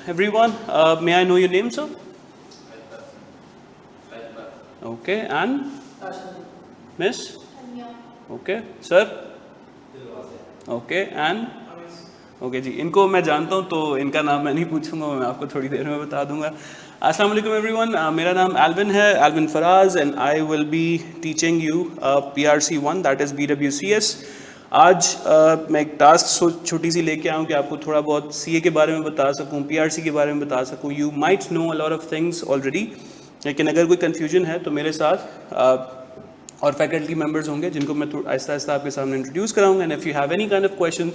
everyone. May I know your name, sir? Okay, and Miss? Okay, sir? Okay, and? Okay जी, इनको मैं जानता हूँ तो इनका नाम मैं नहीं पूछूंगा, मैं आपको थोड़ी देर में बता दूंगा. अस्सलाम वालेकुम एवरीवन, मेरा नाम एल्विन है, Alvin Faraz, and I will be teaching you PRC1, that is BWCS. आज मैं एक टास्क छोटी सी लेके आऊँ कि आपको थोड़ा बहुत CA के बारे में बता सकूँ, PRC के बारे में बता सकूँ. You might know a lot of things already, लेकिन अगर कोई कन्फ्यूजन है तो मेरे साथ और फैकल्टी मेम्बर्स होंगे जिनको मैं आहिस्ता आहिस्ता आपके सामने इंट्रोड्यूस कराऊंगा. And if you have any kind of question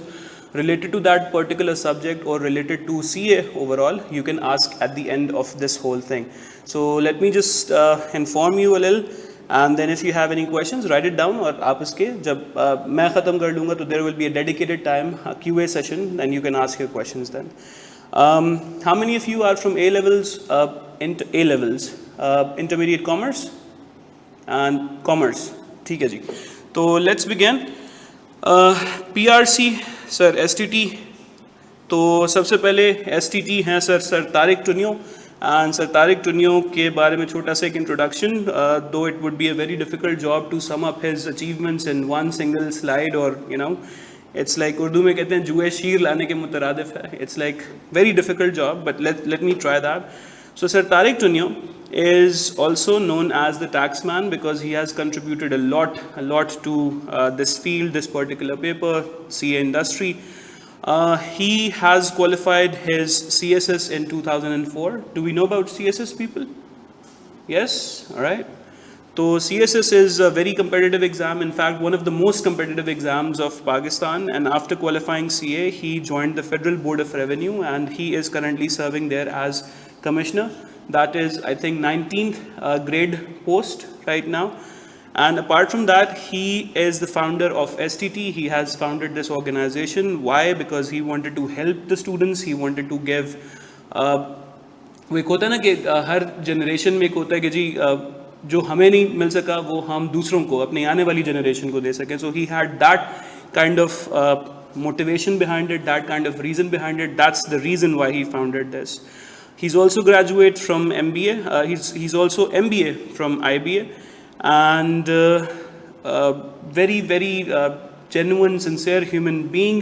related to that particular subject or related to CA overall, you can ask at the end of this whole thing. So let me just inform you a little, and then if you have any questions, write it down. और आप इसके जब मैं ख़त्म कर लूँगा तो there will be a dedicated time, a QA session, and you can ask your questions then. How many of you are from A levels? Intermediate commerce and commerce. ठीक है जी. तो let's begin. PRC sir STT. तो सबसे पहले STT हैं sir Tariq Tunio, and sir Tariq Tunio के बारे में छोटा सा एक introduction. Though it would be a very difficult job to sum up his achievements in one single slide, और you know it's like Urdu में कहते हैं जुए शीर लाने के मुतरादिफ है. It's like very difficult job, but let me try that. So Sir Tariq Tunio is also known as the taxman because he has contributed a lot to this field, this particular paper, CA industry. He has qualified his CSS in 2004. Do we know about CSS, people? Yes, all right. So CSS is a very competitive exam, in fact one of the most competitive exams of Pakistan, and after qualifying CA he joined the Federal Board of Revenue and he is currently serving there as Commissioner. That is, I think, 19th grade post right now. And apart from that, he is the founder of STT. He has founded this organization. Why? Because he wanted to help the students. He wanted to give वो एक होता है ना कि हर generation में एक होता है कि जी जो हमें नहीं मिल सका वो हम दूसरों को, अपने आने वाली जनरेशन को दे सकें. So he had that kind of motivation behind it, that kind of reason behind it. That's the reason why he founded this. He's also graduate from MBA. He's also MBA from IBA, and very genuine, sincere human being.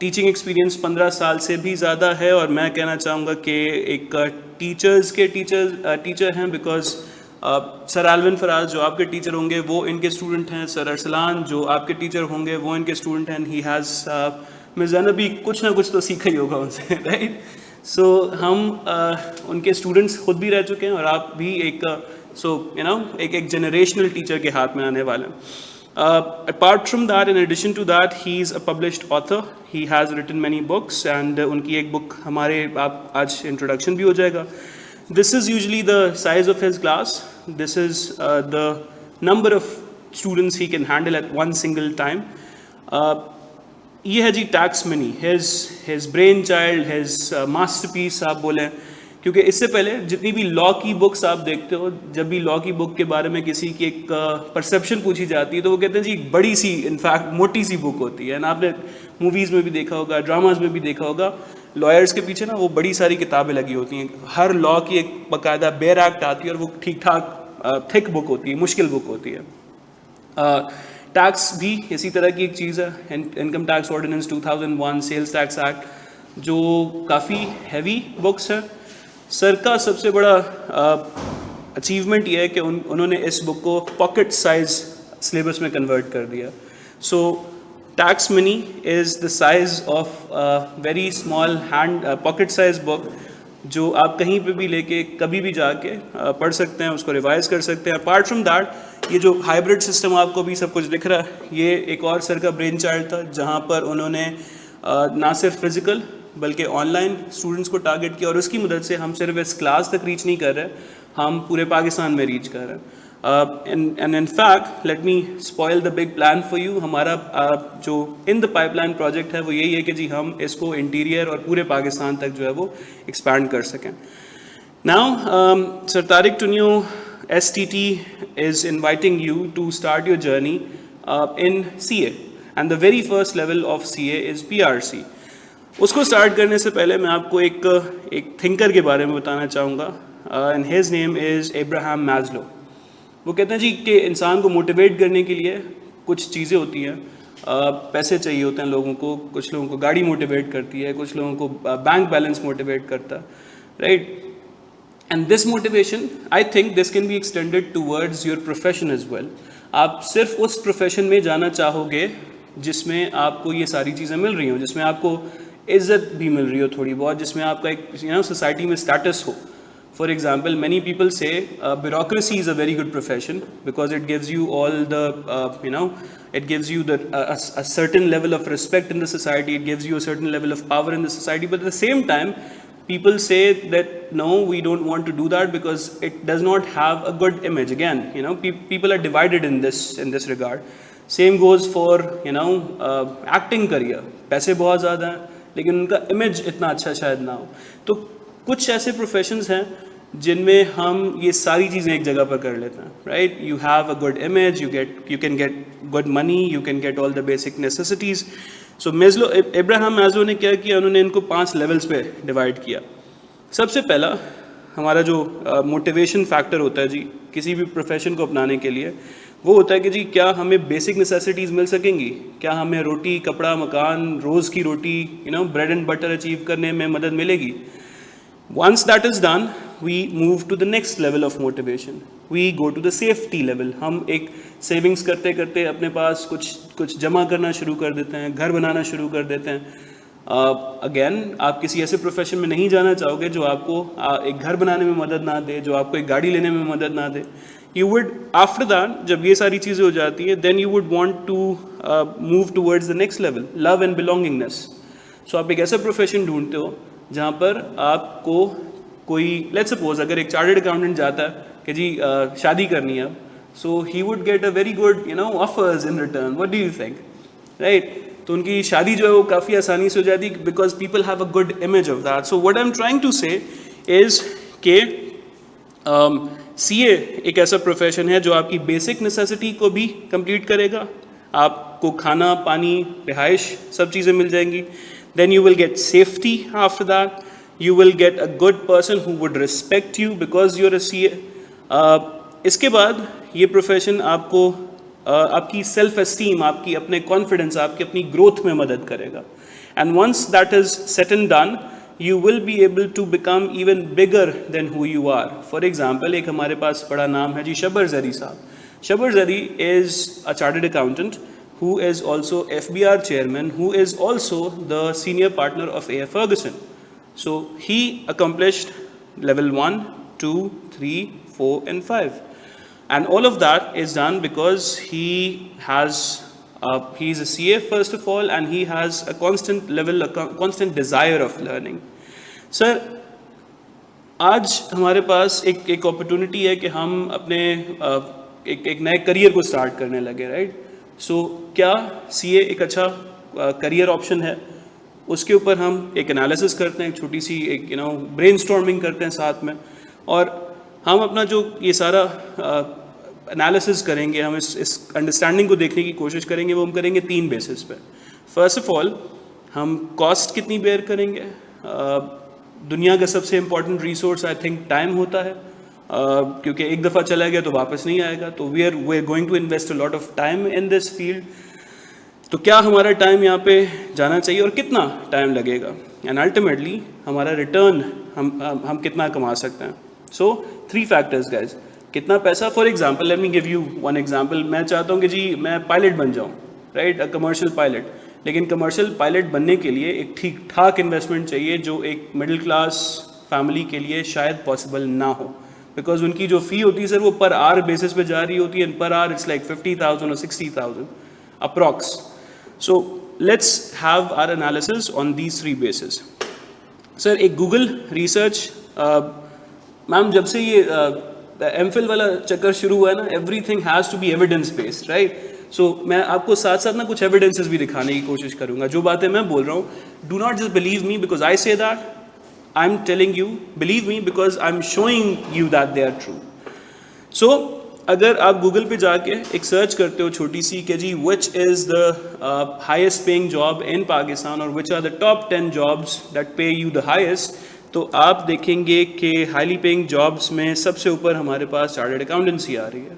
Teaching experience 15 साल से भी ज़्यादा है, और मैं कहना चाहूँगा कि एक टीचर्स के टीचर हैं, बिकॉज सर एल्विन फराज जो आपके टीचर होंगे वो इनके स्टूडेंट हैं. सर अरसलान जो आपके टीचर होंगे वो इनके स्टूडेंट हैं. ही हैज़ मिर्ज़ाना भी कुछ ना कुछ तो सीखा ही होगा उनसे, राइट. सो हम उनके स्टूडेंट्स खुद भी रह चुके हैं, और आप भी एक एक जनरेशनल टीचर के हाथ में आने वाले हैं. Apart from that, in addition to that, he is a published author. He has written many books, and उनकी एक book हमारे आप आज introduction भी हो जाएगा. This is usually the size of his class. This is the number of students he can handle at one single time. ये है जी tax money, his brain child, his masterpiece आप बोलें, क्योंकि इससे पहले जितनी भी लॉ की बुक्स आप देखते हो, जब भी लॉ की बुक के बारे में किसी की एक परसेप्शन पूछी जाती है तो वो कहते हैं जी बड़ी सी, इनफैक्ट मोटी सी बुक होती है. ना आपने मूवीज़ में भी देखा होगा, ड्रामाज में भी देखा होगा, लॉयर्स के पीछे ना वो बड़ी सारी किताबें लगी होती हैं. हर लॉ की एक बाकायदा बेयर एक्ट आती है, और वो ठीक ठाक थिक बुक होती है, मुश्किल बुक होती है. टैक्स भी इसी तरह की एक चीज़ है. Income tax ordinance 2001, sales tax act, जो काफ़ी हैवी बुक्स है. सर का सबसे बड़ा अचीवमेंट ये है कि उन्होंने इस बुक को पॉकेट साइज सिलेबस में कन्वर्ट कर दिया. So tax money is the size of very small hand pocket size book, जो आप कहीं पे भी लेके कभी भी जाके पढ़ सकते हैं, उसको रिवाइज कर सकते हैं. अपार्ट फ्रॉम दैट, ये जो हाइब्रिड सिस्टम आपको भी सब कुछ दिख रहा है, ये एक और सर का ब्रेन चाइल्ड था, जहाँ पर उन्होंने ना सिर्फ फिज़िकल बल्कि ऑनलाइन स्टूडेंट्स को टारगेट किया, और उसकी मदद से हम सिर्फ इस क्लास तक रीच नहीं कर रहे, हम पूरे पाकिस्तान में रीच कर रहे हैं. And in fact let me spoil the big plan for you. हमारा जो इन द पाइपलाइन प्रोजेक्ट है वो यही है कि जी हम इसको इंटीरियर और पूरे पाकिस्तान तक जो है वो एक्सपैंड कर सकें. Now sir Tariq Tunio STT is inviting you to start your journey in CA, and the very first level of CA is PRC. उसको स्टार्ट करने से पहले मैं आपको एक थिंकर के बारे में बताना चाहूँगा, and his name is Abraham Maslow. वो कहते हैं जी कि इंसान को मोटिवेट करने के लिए कुछ चीज़ें होती हैं। पैसे चाहिए होते हैं लोगों को, कुछ लोगों को गाड़ी मोटिवेट करती है, कुछ लोगों को बैंक बैलेंस मोटिवेट करता है, right? And this motivation, I think this can be extended towards your profession as well. आप सिर्फ उस प्रोफेशन में जाना चाहोगे जिसमें आपको ये सारी चीज़ें मिल रही हो, जिसमें आपको इज्जत भी मिल रही हो थोड़ी बहुत, जिसमें आपका एक सोसाइटी में स्टेटस हो। For example, many people say bureaucracy is a very good profession because it gives you all the, it gives you a certain level of respect in the society, it gives you a certain level of power in the society. But at the same time, people say that no, we don't want to do that because it does not have a good image. Again, people are divided in this regard. Same goes for acting career. पैसे बहुत ज़्यादा हैं लेकिन उनका image इतना अच्छा शायद ना हो। तो कुछ ऐसे प्रोफेशंस हैं जिनमें हम ये सारी चीज़ें एक जगह पर कर लेते हैं, right? You have a good image, you can get good money, you can get all the basic necessities. So Abraham Maslow ने क्या किया, उन्होंने इनको 5 लेवल्स पे डिवाइड किया। सबसे पहला हमारा जो मोटिवेशन फैक्टर होता है जी किसी भी प्रोफेशन को अपनाने के लिए, वो होता है कि जी क्या हमें बेसिक नेसेसिटीज़ मिल सकेंगी, क्या हमें रोटी, कपड़ा, मकान, रोज़ की रोटी, ब्रेड एंड बटर अचीव करने में मदद मिलेगी। Once that is done, we move to the next level of motivation. We go to the safety level. हम एक सेविंग्स करते करते अपने पास कुछ जमा करना शुरू कर देते हैं, घर बनाना शुरू कर देते हैं। अगेन आप किसी ऐसे प्रोफेशन में नहीं जाना चाहोगे जो आपको एक घर बनाने में मदद ना दे, जो आपको एक गाड़ी लेने में मदद ना दे। You would after that, जब ये सारी चीज़ें हो जाती हैं, then you would want to move towards the next level, love and belongingness. So आप एक ऐसा प्रोफेशन ढूंढते हो जहाँ पर आपको कोई, लेट्स सपोज अगर एक चार्टर्ड अकाउंटेंट जाता है कि जी शादी करनी है, so he would get a very good offers in return. What do you think, right? तो उनकी शादी जो है वो काफ़ी आसानी से हो जाती है because people have a good image of that. So what I am trying to say is के सीए एक ऐसा प्रोफेशन है जो आपकी बेसिक नेसेसिटी को भी कंप्लीट करेगा, आपको खाना, पानी, रिहाइश सब चीज़ें मिल जाएंगी। Then you will get safety after that. You will get a good person who would respect you because you're a CA. इसके बाद ये प्रोफेशन आपको आपकी सेल्फ एस्टीम, आपकी अपने कॉन्फिडेंस, आपकी अपनी ग्रोथ में मदद करेगा। And once that is set and done, you will be able to become even bigger than who you are. For example, एक हमारे पास बड़ा नाम है जी शबर जरी साहब। शबर जरी is a chartered accountant who is also FBR chairman, who is also the senior partner of A.F. Ferguson. So he accomplished level 1, 2, 3, 4 and 5. And all of that is done because he is a CA first of all, and he has a constant level, a constant desire of learning. Sir, आज हमारे पास एक opportunity है कि हम अपने एक नए career को स्टार्ट करने लगे, राइट? सो क्या सीए एक अच्छा करियर ऑप्शन है? उसके ऊपर हम एक एनालिसिस करते हैं, एक छोटी सी एक ब्रेनस्टॉर्मिंग करते हैं साथ में, और हम अपना जो ये सारा एनालिसिस करेंगे, हम इस अंडरस्टैंडिंग को देखने की कोशिश करेंगे। वो हम करेंगे 3 बेसिस पे। फर्स्ट ऑफ ऑल हम कॉस्ट कितनी बेयर करेंगे। दुनिया का सबसे important resource I think time होता है, क्योंकि एक दफ़ा चला गया तो वापस नहीं आएगा। तो we are going to invest a lot of time in this field. तो क्या हमारा टाइम यहाँ पे जाना चाहिए और कितना टाइम लगेगा, एंड अल्टीमेटली हमारा रिटर्न हम कितना कमा सकते हैं। सो 3 फैक्टर्स गाइज। कितना पैसा, for example let me give you one example. मैं चाहता हूँ कि जी मैं पायलट बन जाऊँ, राइट, अ कमर्शियल पायलट। लेकिन कमर्शियल पायलट बनने के लिए एक ठीक ठाक इन्वेस्टमेंट चाहिए जो एक मिडिल क्लास फैमिली के लिए शायद पॉसिबल ना हो, बिकॉज उनकी जो फ़ी होती है सर वो पर आवर बेसिस पे जा रही होती है, and per hour it's like 50,000 और 60,000 approx. So let's have our analysis on these 3 basis. Sir एक गूगल रिसर्च, मैम जब से ये एमफिल वाला चक्कर शुरू हुआ है ना, everything has to be evidence based, right? So मैं आपको साथ साथ ना कुछ एविडेंसेस भी दिखाने की कोशिश करूंगा। जो बातें मैं बोल रहा हूँ, do not just believe me because I say that, I am telling you, believe me because I am showing you that they are true. So अगर आप गूगल पे जाके एक सर्च करते हो छोटी सी कि जी which is the highest paying job in Pakistan और which are the top 10 jobs that pay you the highest, तो आप देखेंगे कि हाईली पेइंग जॉब्स में सबसे ऊपर हमारे पास चार्टर्ड अकाउंटेंसी आ रही है,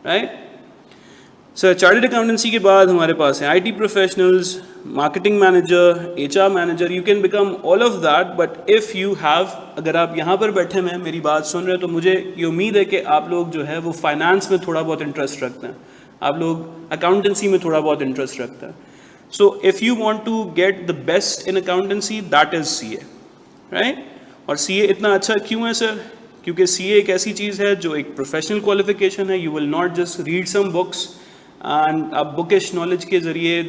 राइट। सर चार्टर्ड अकाउंटेंसी के बाद हमारे पास है IT professionals, marketing manager, HR manager, you can become all of that, but if you have, अगर आप यहाँ पर बैठे हैं मेरी बात सुन रहे हैं तो मुझे ये उम्मीद है कि आप लोग जो है वो फाइनेंस में थोड़ा बहुत इंटरेस्ट रखते हैं, आप लोग अकाउंटेंसी में थोड़ा बहुत इंटरेस्ट रखते हैं। So if you want to get the best in accountancy that is CA, right. और सीए इतना अच्छा क्यों है सर? क्योंकि सीए एक ऐसी चीज़ है जो एक प्रोफेशनल क्वालिफिकेशन है। You will not just read some books and आप बुकिश नॉलेज के ज़रिए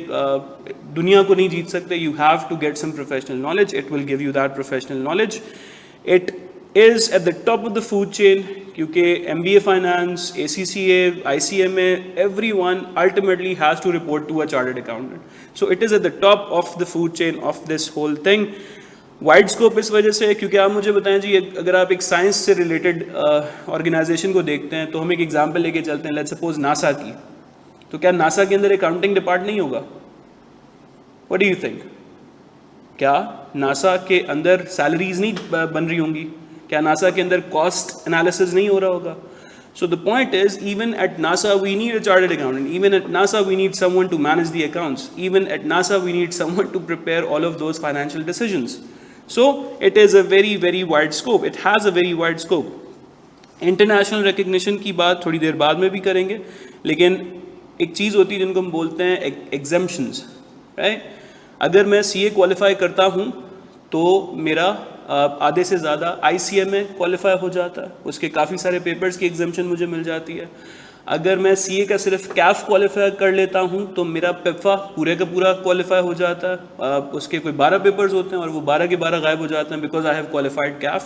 दुनिया को नहीं जीत सकते। You have to get some professional knowledge, it will give you that professional knowledge. It is at the top of the food chain, क्योंकि MBA finance, ACCA, ICMA, everyone ultimately has to report to a chartered accountant. So it is at the top of the food chain of this whole thing. Wide scope इस वजह से, क्योंकि आप मुझे बताएं जी, अगर आप एक साइंस से रिलेटेड ऑर्गेनाइजेशन को देखते हैं तो हम एक एग्जांपल लेके चलते हैं, लेट्स सपोज नासा की, तो क्या नासा के अंदर अकाउंटिंग डिपार्ट नहीं होगा? What do you think? क्या नासा के अंदर सैलरीज नहीं बन रही होंगी? क्या नासा के अंदर कॉस्ट एनालिसिस नहीं हो रहा होगा? So the point is, even at NASA we need a chartered accountant. Even at NASA we need someone to manage the accounts. Even at NASA we need someone to prepare all of those financial decisions. So it is a very very wide scope. It has a very wide scope. International recognition की बात थोड़ी देर बाद में भी करेंगे, लेकिन एक चीज़ होती है जिनको हम बोलते हैं exemptions, right? अगर मैं CA क्वालिफाई करता हूँ तो मेरा आधे से ज़्यादा ICMA क्वालिफाई हो जाता है, उसके काफ़ी सारे पेपर्स की एग्जाम्शन मुझे मिल जाती है। अगर मैं CA का सिर्फ CAF क्वालिफाई कर लेता हूँ तो मेरा PEPFA पूरे का पूरा क्वालिफाई हो जाता है। उसके कोई 12 पेपर्स होते हैं और वो 12 के 12 गायब हो जाते हैं because I have qualified CAF।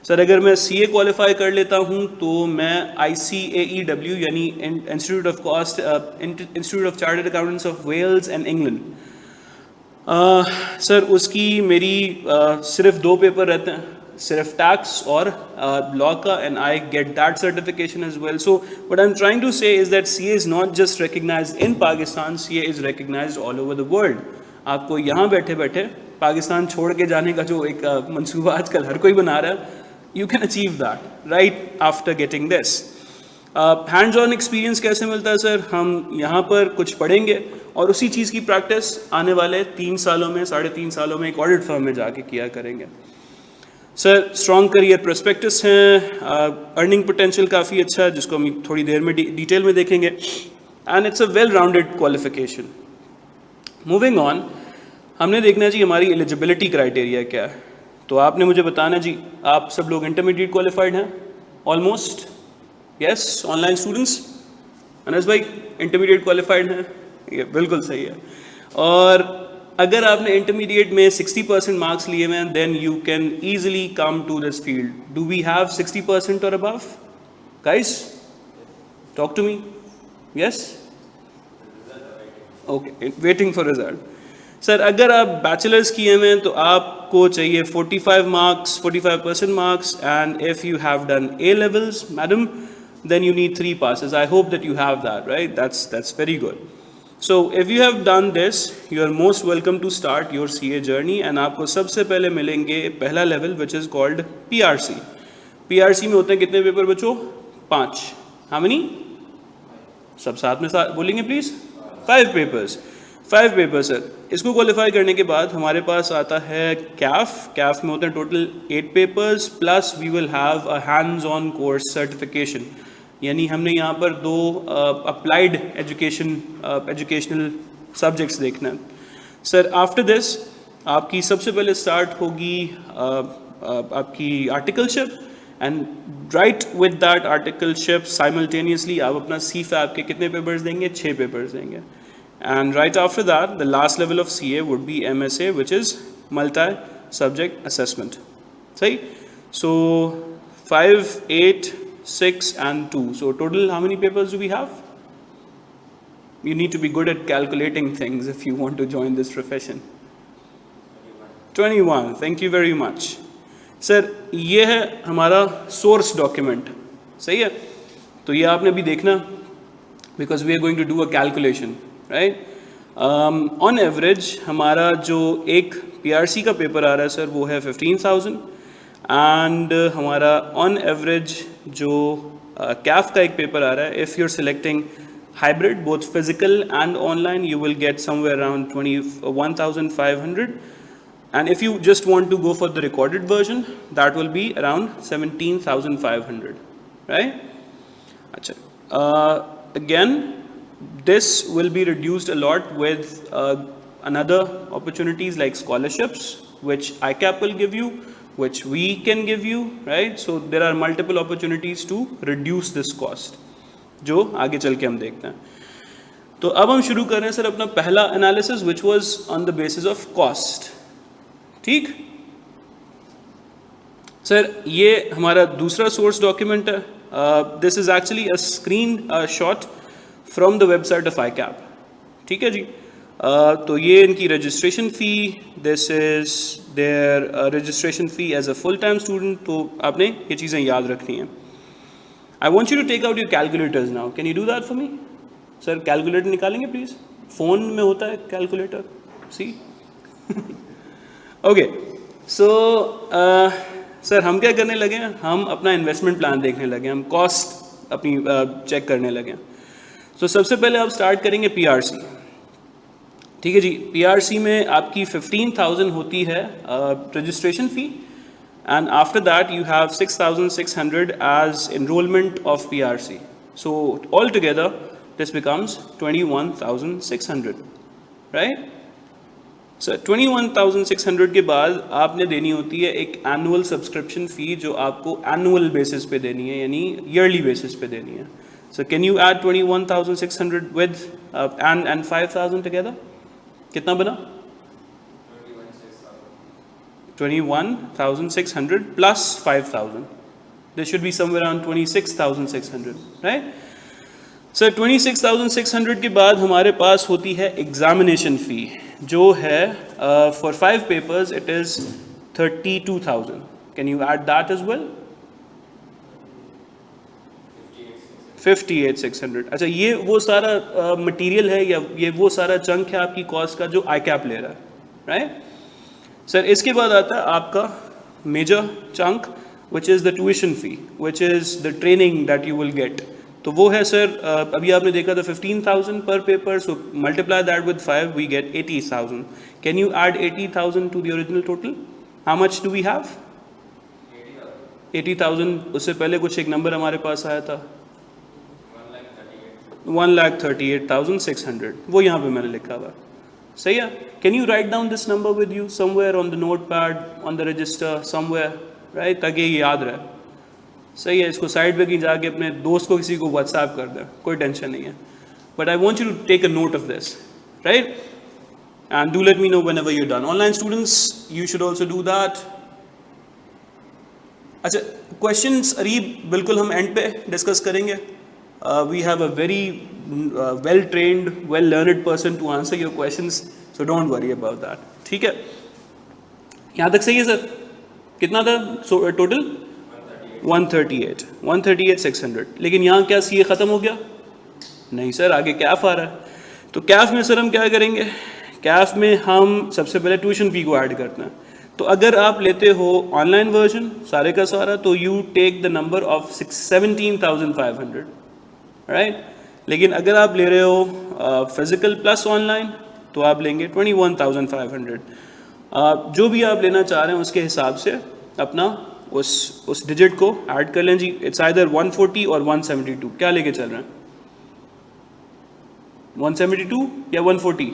Sir अगर मैं CA क्वालिफाई कर लेता हूँ तो मैं ICAEW यानी institute of cost institute of chartered accountants of Wales and England, sir उसकी मेरी सिर्फ 2 पेपर रहते हैं, सिर्फ टैक्स और लॉ का, and I get that certification as well. So what I am trying to say is that CA is not just recognised in Pakistan, CA is recognised all over the world. आपको यहाँ बैठे बैठे पाकिस्तान छोड़ के जाने का जो एक मंसूबा आजकल हर कोई बना रहा है, you can achieve that right after getting this. Hands on experience कैसे मिलता है सर? हम यहाँ पर कुछ पढ़ेंगे और उसी चीज़ की प्रैक्टिस आने वाले 3 सालों में, 3.5 सालों में एक ऑडिट फर्म में जाके किया करेंगे। सर स्ट्रॉन्ग करियर प्रोस्पेक्टस हैं, अर्निंग पोटेंशियल काफ़ी अच्छा है जिसको हम थोड़ी देर में डिटेल में देखेंगे, and it's a well rounded qualification. Moving on, हमने देखना है जी हमारी एलिजिबिलिटी क्राइटेरिया क्या है। तो आपने मुझे बताना जी, आप सब लोग इंटरमीडिएट क्वालिफाइड हैं almost? Yes, online students, Anas भाई इंटरमीडिएट क्वालिफाइड हैं? ये बिल्कुल सही है। और अगर आपने इंटरमीडिएट में 60% मार्क्स लिए हैं then you can easily come to this field. Do we have 60% और above? Guys talk to me. Yes, okay, waiting for result. Sir अगर आप बैचलर्स किए हुए हैं तो आपको चाहिए 45 marks, 45% marks, and if you have done A levels madam then you need 3 passes. I hope that you have that, right? That's very good. So if you have done this, you are most welcome to start your CA journey, and आपको सबसे पहले मिलेंगे पहला level which is called PRC. PRC में होते हैं कितने paper बच्चों? 5. How many? सब साथ में बोलेंगे प्लीज? 5 पेपर्स। 5 papers sir. इसको क्वालिफाई करने के बाद हमारे पास आता है CAF में होते हैं total 8 papers plus we will have a hands on course certification, यानी हमने यहाँ पर 2 अप्लाइड एजुकेशनल सब्जेक्ट्स देखना है। सर आफ्टर दिस आपकी सबसे पहले स्टार्ट होगी आपकी articleship, and right with that articleship simultaneously आप अपना CFAP के कितने पेपर्स देंगे? 6 पेपर्स देंगे। And right after that the last level of CA would be MSA which is multi subject assessment. सही? सो 5, 8, 6 and 2. So total how many papers do we have? You need to be good at calculating things if you want to join this profession. 21. Thank you very much. Sir ये है हमारा source document, सही है? तो ये आपने अभी देखना, because we are going to do a calculation, right. On average हमारा जो एक PRC का पेपर आ रहा है सर वो है 15,000, एंड हमारा ऑन एवरेज जो CAF का एक पेपर आ रहा है, if you are selecting hybrid both physical and online, you will get somewhere around 21,500, and if you just want to go for the recorded version, that will be around 17,500, right? Acha. Again, this will be reduced a lot with another opportunities like scholarships, which ICAP will give you, which we can give you, right? So there are multiple opportunities to reduce this cost, जो आगे चल के हम देखते हैं। तो अब हम शुरू कर रहे हैं सर अपना पहला analysis, which was on the basis of cost. ठीक सर, ये हमारा दूसरा सोर्स डॉक्यूमेंट है। This is actually a screen shot from the website of ICAP। ठीक है जी। तो ये इनकी registration fee, this is their registration fee as a full time student. तो आपने ये चीज़ें याद रखनी हैं। I want you to take out your calculators now. Can you do that for me? Sir, calculator निकालेंगे please? फ़ोन में होता है calculator. See? Okay. So, sir हम क्या करने लगे हैं? हम अपना इन्वेस्टमेंट प्लान देखने लगे, हम कॉस्ट अपनी चेक करने लगे। तो सबसे पहले आप स्टार्ट करेंगे PRC। ठीक है जी। PRC में आपकी 15,000 होती है registration fee, and after that you have 6,600 as enrollment of PRC. So altogether this becomes 21,600, right? So 21,600 के बाद आपने देनी होती है एक एनुअल सब्सक्रिप्शन फ़ी, जो आपको एनुअल बेसिस पे देनी है, यानी ईयरली बेसिस पे देनी है। So can you add 21,600 with and 5,000 together? कितना बना? 21,600 plus 5,000. This should be somewhere around 26,600, right? So 26,600 के बाद हमारे पास होती है एग्जामिनेशन फ़ी, जो है for 5 papers it is 32,000. Can you add that as well? 58,600. अच्छा, ये वो सारा मटेरियल है या ये वो सारा चंक है आपकी कॉस्ट का जो ICAP ले रहा है, right? सर इसके बाद आता है आपका major chunk, which is the tuition fee, which is the training that you will get. तो वो है सर, अभी आपने देखा था 15,000 पर paper, so multiply that with 5 we get 80,000। Can you add 80,000 to the original total? How much do we have? 80,000। उससे पहले कुछ एक नंबर हमारे पास आया था 1,38,600, वो यहाँ पे मैंने लिखा हुआ। सही है। Can you write down this number with you somewhere on the note pad, on the register somewhere, right, ताकि ये याद रहे। सही है। इसको साइड पे कहीं जाके अपने दोस्त को किसी को व्हाट्सएप कर दे, कोई टेंशन नहीं है। But I want you to take a note of this, right, and do let me know whenever you done. Online students you should also do that. अच्छा, क्वेश्चंस अरीब बिल्कुल हम एंड पे डिस्कस करेंगे। We have a very well-trained, well-learned person to answer your questions, so don't worry about that. ठीक है, यहाँ तक सही है सर? कितना था टोटल? 138,600। लेकिन यहाँ क्या CA ख़त्म हो गया? नहीं सर, आगे CAF आ रहा है। तो CAF में सर हम क्या करेंगे? CAF में हम सबसे पहले ट्यूशन फ़ी को ऐड करते हैं। तो अगर आप लेते हो ऑनलाइन वर्जन सारे का सारा, तो you take the number of 17,500, right. लेकिन अगर आप ले रहे हो फिजिकल प्लस ऑनलाइन, तो आप लेंगे 21,500। जो भी आप लेना चाह रहे हैं उसके हिसाब से अपना उस डिजिट को ऐड कर लें जी। इट्स आइदर 140 और 172, क्या लेके चल रहे हैं? 172 या 140?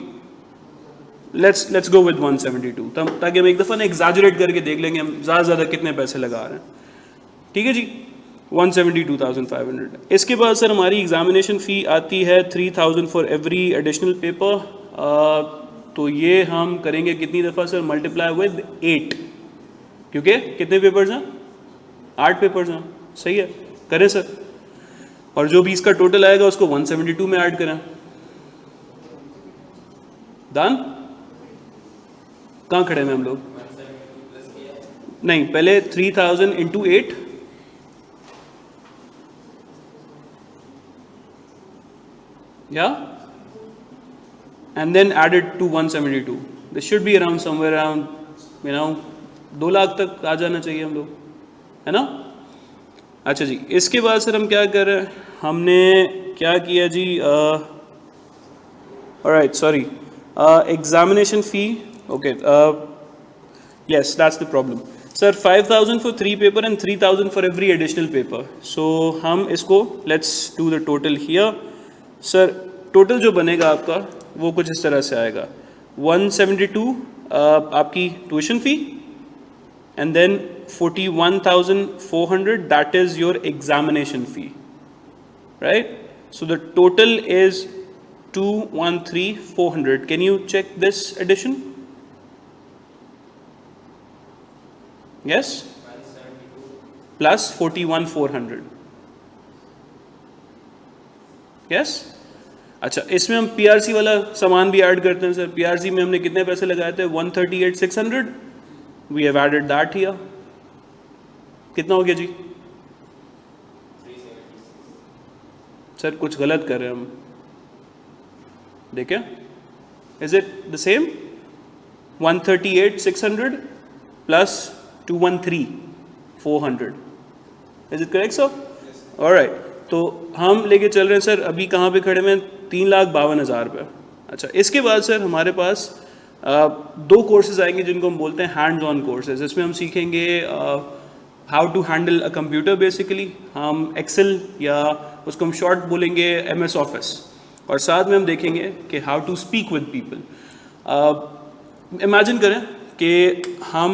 लेट्स गो विद 172, तब ताकि हम एक दफ़ा ना एग्जैजरेट करके देख लेंगे हम ज़्यादा कितने पैसे लगा रहे हैं। ठीक है जी, 172,500। इसके बाद सर हमारी एग्जामिनेशन फ़ी आती है 3,000 फॉर एवरी एडिशनल पेपर। तो ये हम करेंगे कितनी दफ़ा सर? मल्टीप्लाई विद 8, क्योंकि कितने पेपर्स हैं? 8 पेपर्स हैं। सही है, करें सर। और जो भी इसका टोटल आएगा उसको 172 में ऐड करें। डन? कहाँ खड़े हैं हम लोग? नहीं, पहले 3,000 into 8, Yeah, and then added to 172. This should be around somewhere around 2 lakh तक आ जाना चाहिए हम लोग, है ना? अच्छा जी, इसके बाद सर हम क्या कर रहे हैं, हमने क्या किया जी, alright sorry, examination fee, okay, yes, that's the problem. Sir, 5,000 for 3 paper and 3,000 for every additional paper. So हम इसको let's do the total here. Sir, total जो बनेगा आपका वो कुछ इस तरह से आएगा, 172 आपकी tuition fee, and then 41,400 that is your examination fee, right? So the total is 213,400. Can you check this addition? Yes, plus 41,400. Yes. अच्छा, इसमें हम पीआरसी वाला सामान भी ऐड करते हैं सर. पीआरसी में हमने कितने पैसे लगाए थे, 138,600. We have added that here. कितना हो गया जी? सर कुछ गलत कर रहे हैं हम, देखें. Is it the same? 138,600 plus 213,400. Is it correct, sir? Yes. All right. तो हम लेके चल रहे हैं सर, अभी कहाँ पे खड़े हैं, 3,52,000 पे. अच्छा, इसके बाद सर हमारे पास 2 कोर्सेज आएंगे जिनको हम बोलते हैं हैंड्स ऑन कोर्सेज. इसमें हम सीखेंगे how to handle a computer basically. हम एक्सेल या उसको हम शॉर्ट बोलेंगे MS ऑफिस, और साथ में हम देखेंगे कि how to speak with people. Imagine करें कि हम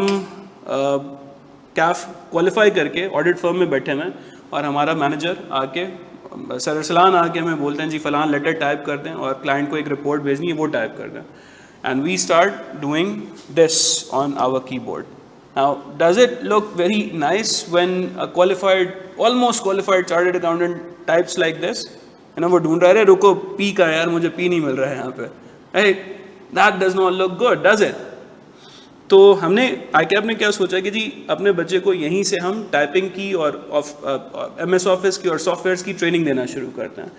कैफ क्वालिफाई करके ऑडिट फर्म में बैठे हैं और हमारा मैनेजर आके, सर अरसलान आके हमें बोलते हैं जी फलान लेटर टाइप कर दें और क्लाइंट को एक रिपोर्ट भेजनी है, वो टाइप कर दें. And we start doing this on our keyboard. Now does it look very nice when a qualified, almost qualified chartered accountant types like this? है ना, वो ढूंढ रहे, रुको पी का यार, मुझे पी नहीं मिल रहा है यहाँ पे. Right, that does not look good, does it? तो हमने ICAP ने क्या सोचा कि जी अपने बच्चे को यहीं से हम टाइपिंग की और MS ऑफिस की और सॉफ्टवेयर्स की ट्रेनिंग देना शुरू करते हैं.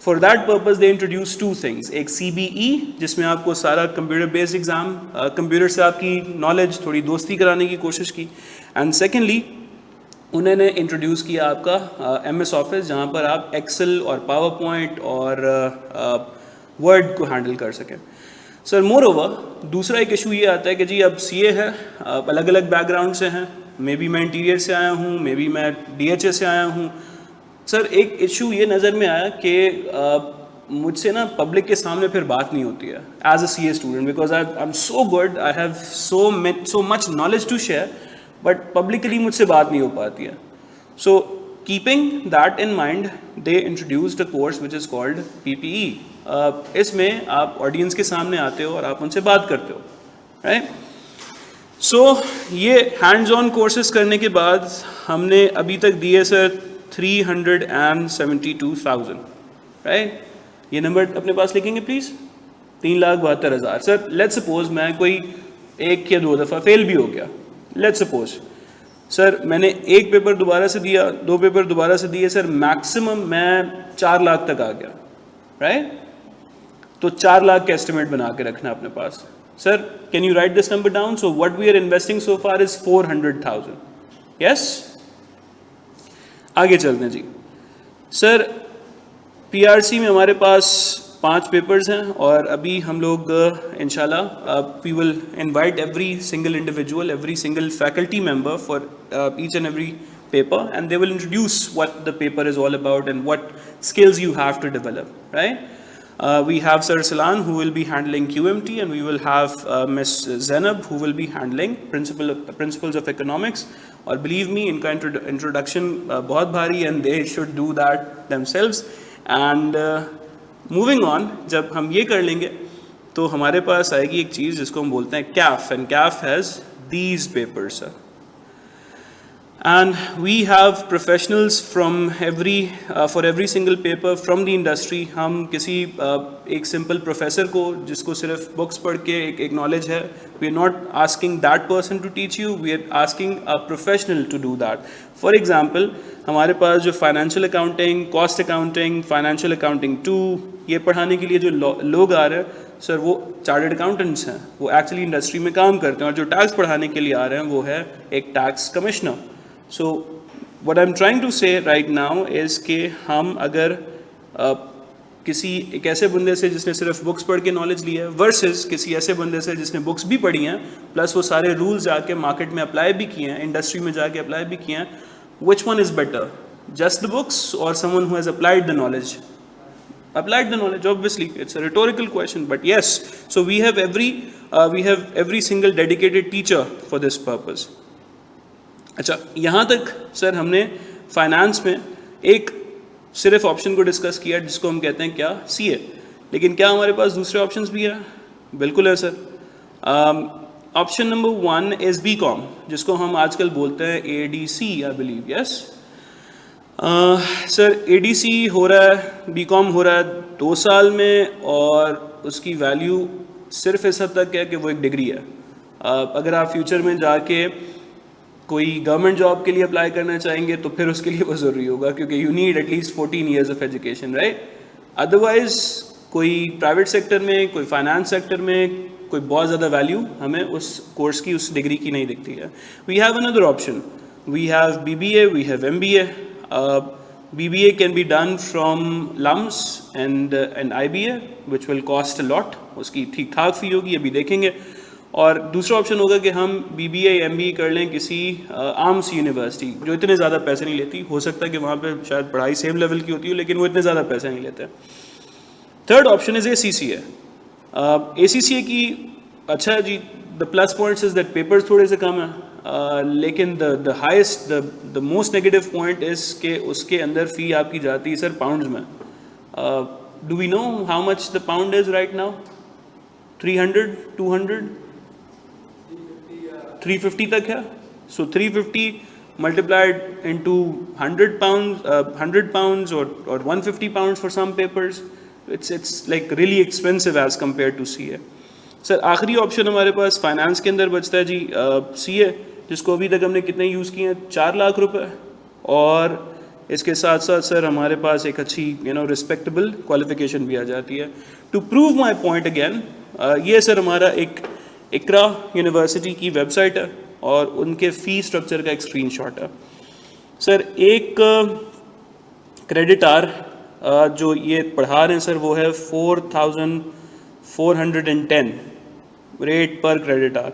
For that purpose they introduce 2 things. एक CBE जिसमें आपको सारा कंप्यूटर बेस्ड एग्जाम, कंप्यूटर से आपकी नॉलेज थोड़ी दोस्ती कराने की कोशिश की. एंड सेकेंडली उन्होंने इंट्रोड्यूस किया आपका MS ऑफिस, जहाँ पर आप एक्सेल और पावर पॉइंट और वर्ड को हैंडल कर सकें. सर मोर ओवर दूसरा एक इशू ये आता है कि जी अब CA है, अलग अलग बैकग्राउंड से हैं, मे बी मैं इंटीरियर से आया हूँ, मे बी मैं DHA से आया हूँ. सर एक इशू ये नज़र में आया कि मुझसे ना पब्लिक के सामने फिर बात नहीं होती है as a CA student, because I am so good, I have so much knowledge to share, but publicly मुझसे बात नहीं हो पाती है. So keeping that in mind they introduced a course which is called PPE. इसमें आप audience के सामने आते हो और आप उनसे बात करते हो, राइट? सो ये हैंड्स ऑन कोर्सेज करने के बाद हमने अभी तक दिए सर 372,000, राइट? ये नंबर अपने पास लिखेंगे प्लीज़, 3,72,000. सर लेट्स सपोज मैं कोई 1 या 2 दफ़ा फेल भी हो गया, लेट्स सपोज. सर मैंने 1 पेपर दोबारा से दिया, 2 पेपर दोबारा से दिए, सर मैक्सिमम मैं 4 लाख तक आ गया, राइट? तो 4 लाख का एस्टिमेट बना के रखना अपने पास. Sir can you write this number down? So what we are investing so far is 400,000. Yes, आगे चलते हैं जी. सर PRC में हमारे पास 5 पेपर्स हैं और अभी हम लोग इंशाल्लाह we will invite every single individual, every single faculty member for each and every paper, and they will introduce what the paper is all about and what skills you have to develop, right? We have Sir Salan who will be handling QMT, and we will have Miss Zainab who will be handling principles of economics. Or believe me, इनका introduction बहुत भारी, and they should do that themselves. And moving on, जब हम ये कर लेंगे तो हमारे पास आएगी एक चीज़ जिसको हम बोलते हैं CAF, and CAF has these papers, sir. and we have professionals from for every single paper from the industry. हम किसी एक simple professor को जिसको सिर्फ books पढ़ के एक knowledge है, we are not asking that person to teach you, we are asking a professional to do that. For example, हमारे पास जो financial accounting, cost accounting, financial accounting 2 ये पढ़ाने के लिए जो लोग आ रहे हैं सर, वो चार्टर्ड अकाउंटेंट्स हैं, वो एक्चुअली इंडस्ट्री में काम करते हैं, और जो टैक्स पढ़ाने के लिए आ रहे हैं वो है एक tax commissioner. So what I am trying to say right now is कि हम अगर किसी एक ऐसे बंदे से जिसने सिर्फ बुक्स पढ़ के नॉलेज ली है वर्सेस किसी ऐसे बंदे से जिसने बुक्स भी पढ़ी हैं प्लस वो सारे रूल्स जाके मार्केट में अप्लाई भी किए हैं, इंडस्ट्री में जाके अप्लाई भी किए हैं, which one is better, just the books और someone who has applied the knowledge? Applied the knowledge, obviously. It's a rhetorical question, but yes. So we have every single dedicated teacher for this purpose. अच्छा, यहाँ तक sir हमने finance में एक सिर्फ option को discuss किया जिसको हम कहते हैं क्या, CA. लेकिन क्या हमारे पास दूसरे ऑप्शंस भी हैं? बिल्कुल है sir. Option number 1 is BCom, जिसको हम आजकल बोलते हैं ADC, I believe. Yes. Sir ADC हो रहा है, BCom हो रहा है 2 साल में, और उसकी वैल्यू सिर्फ इस हद तक है कि वो एक डिग्री है. अगर आप फ्यूचर में जाके कोई गवर्नमेंट जॉब के लिए अप्लाई करना चाहेंगे तो फिर उसके लिए वो ज़रूरी होगा, क्योंकि you need at least 14 years of education, right? Otherwise कोई प्राइवेट सेक्टर में, कोई फाइनेंस सेक्टर में कोई बहुत ज़्यादा वैल्यू हमें उस कोर्स की, उस डिग्री की नहीं दिखती है. We have another option, we have BBA, we have MBA. BBA can be done from LUMS and IBA, which will cost a lot. उसकी ठीक ठाक फी होगी, अभी देखेंगे. और दूसरा ऑप्शन होगा कि हम BBA MBA कर लें किसी आर्म्स यूनिवर्सिटी जो इतने ज़्यादा पैसे नहीं लेती. हो सकता है कि वहाँ पे शायद पढ़ाई सेम लेवल की होती हो, लेकिन वो इतने ज़्यादा पैसे नहीं लेते. Third option is ACCA. ACCA की अच्छा है जी, the plus points is that papers थोड़े से कम है, लेकिन the most negative point is कि उसके अंदर फ़ी आपकी जाती है सर पाउंड्स में. Do we know how much the pound is right now? 300, 200, 350 तक है. So 350 multiplied into 100 pounds or 150 pounds for some papers. It's like really expensive as compared to CA. Sir आखिरी option हमारे पास finance के अंदर बचता है जी CA, जिसको अभी तक हमने कितने यूज़ किए हैं, 4 लाख रुपए. और इसके साथ साथ सर हमारे पास एक अच्छी रिस्पेक्टेबल क्वालिफिकेशन भी आ जाती है. To prove my point again, ये सर हमारा एक इकरा यूनिवर्सिटी की वेबसाइट है और उनके फ़ी स्ट्रक्चर का एक स्क्रीनशॉट है. सर एक क्रेडिट आर जो ये पढ़ा रहे हैं सर वो है 4,410 रेट पर क्रेडिट आर.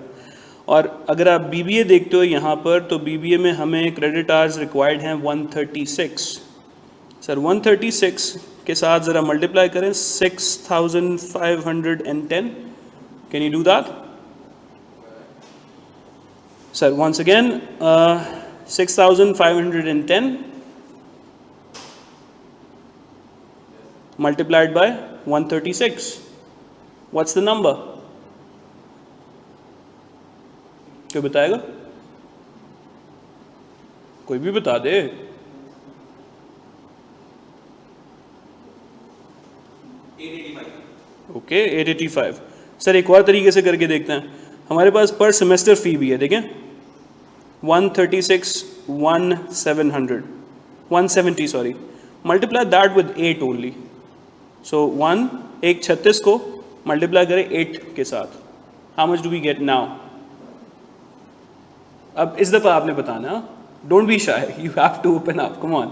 और अगर आप BBA देखते हो यहाँ पर, तो BBA में हमें क्रेडिट आवर्स रिक्वायर्ड हैं 136. सर 136 के साथ ज़रा मल्टीप्लाई करें 6,510. Can you do that? Sir once again 6,510 multiplied by 136. What's the number? कोई बताएगा? कोई भी बता दे. ओके 885. सर एक और तरीके से करके देखते हैं. हमारे पास पर सेमेस्टर फी भी है, देखें 170 sorry, multiply that with 8 only. So 136 को मल्टीप्लाई करें 8 के साथ. How much do we get now? अब इस दफ़ा आपने बताना, don't be shy, you have to open up, come on.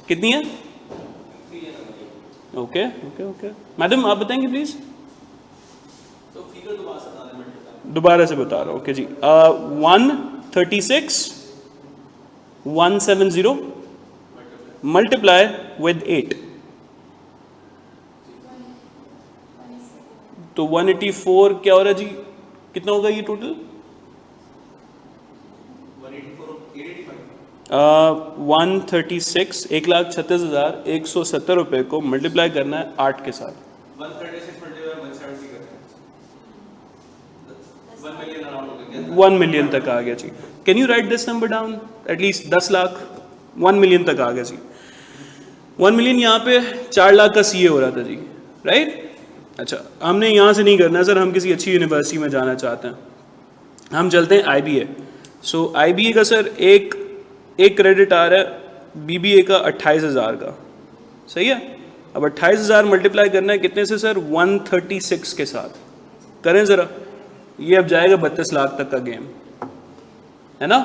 कितनी है? ओके ओके ओके मैडम आप बताएंगे प्लीज. दोबारा से बता रहा हूँ. ओके जी, 136 170 मल्टीप्लाई विद 8, तो 184 क्या हो रहा है जी? कितना होगा ये टोटल? 136 1,36,170 रुपए को मल्टीप्लाई करना है 8 के साथ. 136 मल्टीप्लाई 170 करते हैं, 1 मिलियन अराउंड हो गया. 1 मिलियन तक आ गया जी। Can you write this number down? At least 10 lakh 1 million तक आ गया जी। 1 मिलियन यहाँ पे 4 लाख का सीए हो रहा था जी, राइट? अच्छा, हमने यहाँ से नहीं करना सर, हम किसी अच्छी यूनिवर्सिटी में जाना चाहते हैं, हम चलते हैं आईबीए। सो आईबीए का सर एक क्रेडिट आ रहा है बीबीए का 28,000 का, सही है? अब 28,000 मल्टीप्लाई करना है कितने से सर? 136 के साथ करें ज़रा, ये अब जाएगा 32 लाख तक का गेम, है ना?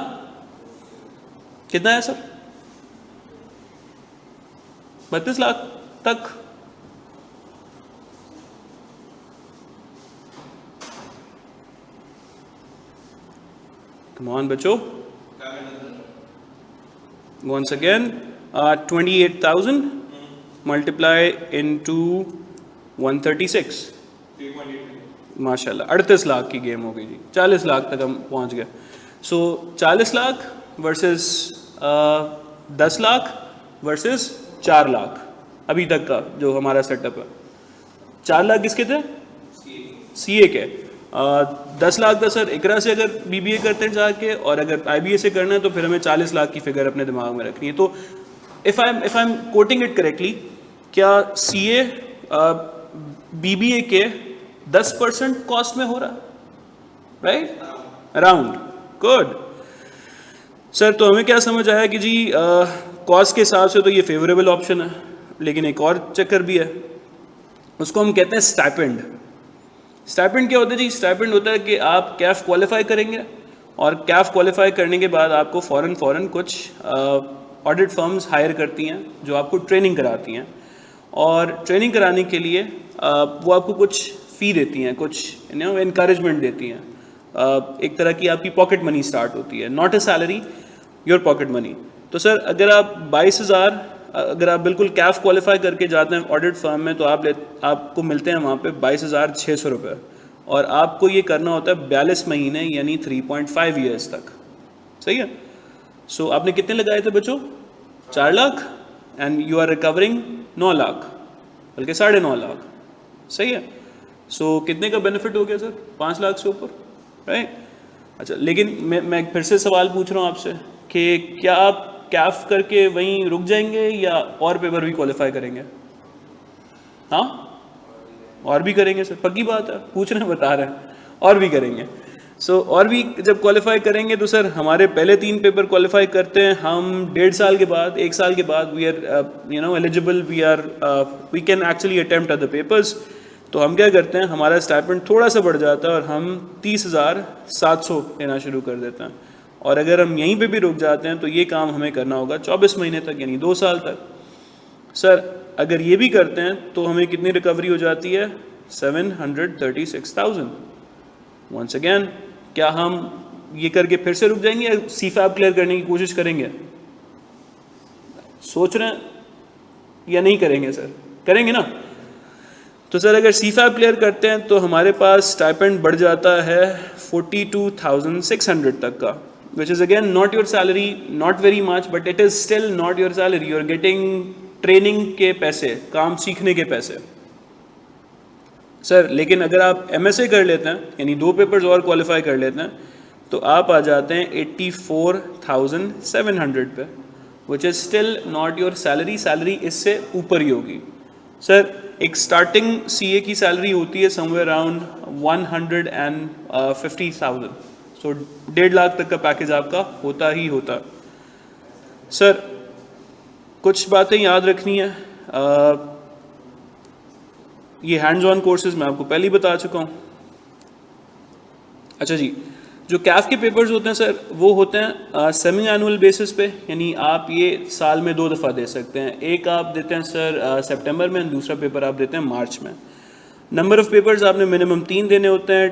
कितना है सर? 32 लाख तक। Come on बच्चों, once again 28,000 multiply into 136, माशाल्लाह 38 लाख की गेम हो गई जी। 40 लाख तक हम पहुंच गए। सो 40 लाख वर्सेस 10 लाख वर्सेस 4 लाख अभी तक का जो हमारा सेटअप है। 4 लाख किसके थे? सीए के। 10 लाख था सर इकरा से अगर बीबीए करते हैं जाके, और अगर आईबीए से करना है तो फिर हमें 40 लाख की फिगर अपने दिमाग में रखनी है। तो if I am quoting it correctly, क्या सीए बीबीए के 10% कॉस्ट में हो रहा, राइट? Around, good sir. तो हमें क्या समझ आया कि जी कॉस्ट के हिसाब से तो ये फेवरेबल ऑप्शन है, लेकिन एक और चक्कर भी है, उसको हम कहते हैं स्टाइपेंड। स्टाइपेंड क्या होता है जी? स्टाइपेंड होता है कि आप कैफ क्वालिफाई करेंगे, और कैफ क्वालिफाई करने के बाद आपको फ़ौरन कुछ ऑडिट फर्म्स हायर करती हैं जो आपको ट्रेनिंग कराती हैं, और ट्रेनिंग कराने के लिए वो आपको कुछ फ़ी देती हैं, कुछ इनकरेजमेंट देती हैं। एक तरह की आपकी पॉकेट मनी स्टार्ट होती है, not a salary, your pocket money. तो सर अगर आप 22,000 अगर आप बिल्कुल कैफ क्वालिफाई करके जाते हैं ऑडिट फर्म में, तो आपको मिलते हैं वहाँ पे 22,600 रुपये, और आपको ये करना होता है 42 महीने यानी 3.5 ईयर्स तक, सही है? सो आपने कितने लगाए थे बच्चों? 4 lakh, and you are recovering 9 lakh, बल्कि 9.5 लाख, सही है? सो कितने का बेनिफिट हो गया सर? 5 लाख से ऊपर, राइट? अच्छा, लेकिन मैं फिर से सवाल पूछ रहा हूँ आपसे कि क्या आप कैफ करके वहीं रुक जाएंगे या और पेपर भी क्वालिफाई करेंगे? हाँ, और भी करेंगे सर, पक्की बात है, पूछ रहे हैं, बता रहे हैं, और भी करेंगे। सो और भी जब क्वालिफाई करेंगे तो सर हमारे पहले 3 पेपर क्वालिफाई करते हैं हम 1.5 साल के बाद, 1 साल के बाद we are eligible, we can actually attempt other papers. तो हम क्या करते हैं, हमारा स्टाइपेंड थोड़ा सा बढ़ जाता है और हम 30,700 लेना शुरू कर देते हैं, और अगर हम यहीं पे भी रुक जाते हैं तो ये काम हमें करना होगा 24 महीने तक, यानी 2 साल तक। सर अगर ये भी करते हैं तो हमें कितनी रिकवरी हो जाती है? 736,000। वंस अगेन, क्या हम ये करके फिर से रुक जाएंगे या सीफैप क्लियर करने की कोशिश करेंगे? सोच रहे हैं या नहीं करेंगे सर? करेंगे ना? तो सर अगर सीफैप क्लियर करते हैं तो हमारे पास स्टाइपेंड बढ़ जाता है 42,600 तक का, which is again not your salary, not very much, but it is still not your salary. You are getting training के पैसे, काम सीखने के पैसे सर। लेकिन अगर आप MSA कर लेते हैं, यानी 2 पेपर्स और क्वालिफाई कर लेते हैं, तो आप आ जाते हैं 84,700 पे, which is still not your salary. Salary इससे ऊपर ही होगी सर। एक स्टार्टिंग CA की सैलरी होती है समवेयर अराउंड 150,000, सो 1.5 लाख तक का पैकेज आपका होता ही होता। सर कुछ बातें याद रखनी है, ये हैंड्स ऑन कोर्सेज मैं आपको पहले ही बता चुका हूँ। अच्छा जी, जो कैफ के पेपर्स होते हैं सर वो होते हैं सेमी एनुअल बेसिस पे, यानी आप ये साल में 2 दफ़ा दे सकते हैं। एक आप देते हैं सर सितंबर में, दूसरा पेपर आप देते हैं मार्च में। नंबर ऑफ़ पेपर्स आपने मिनिमम 3 देने होते हैं।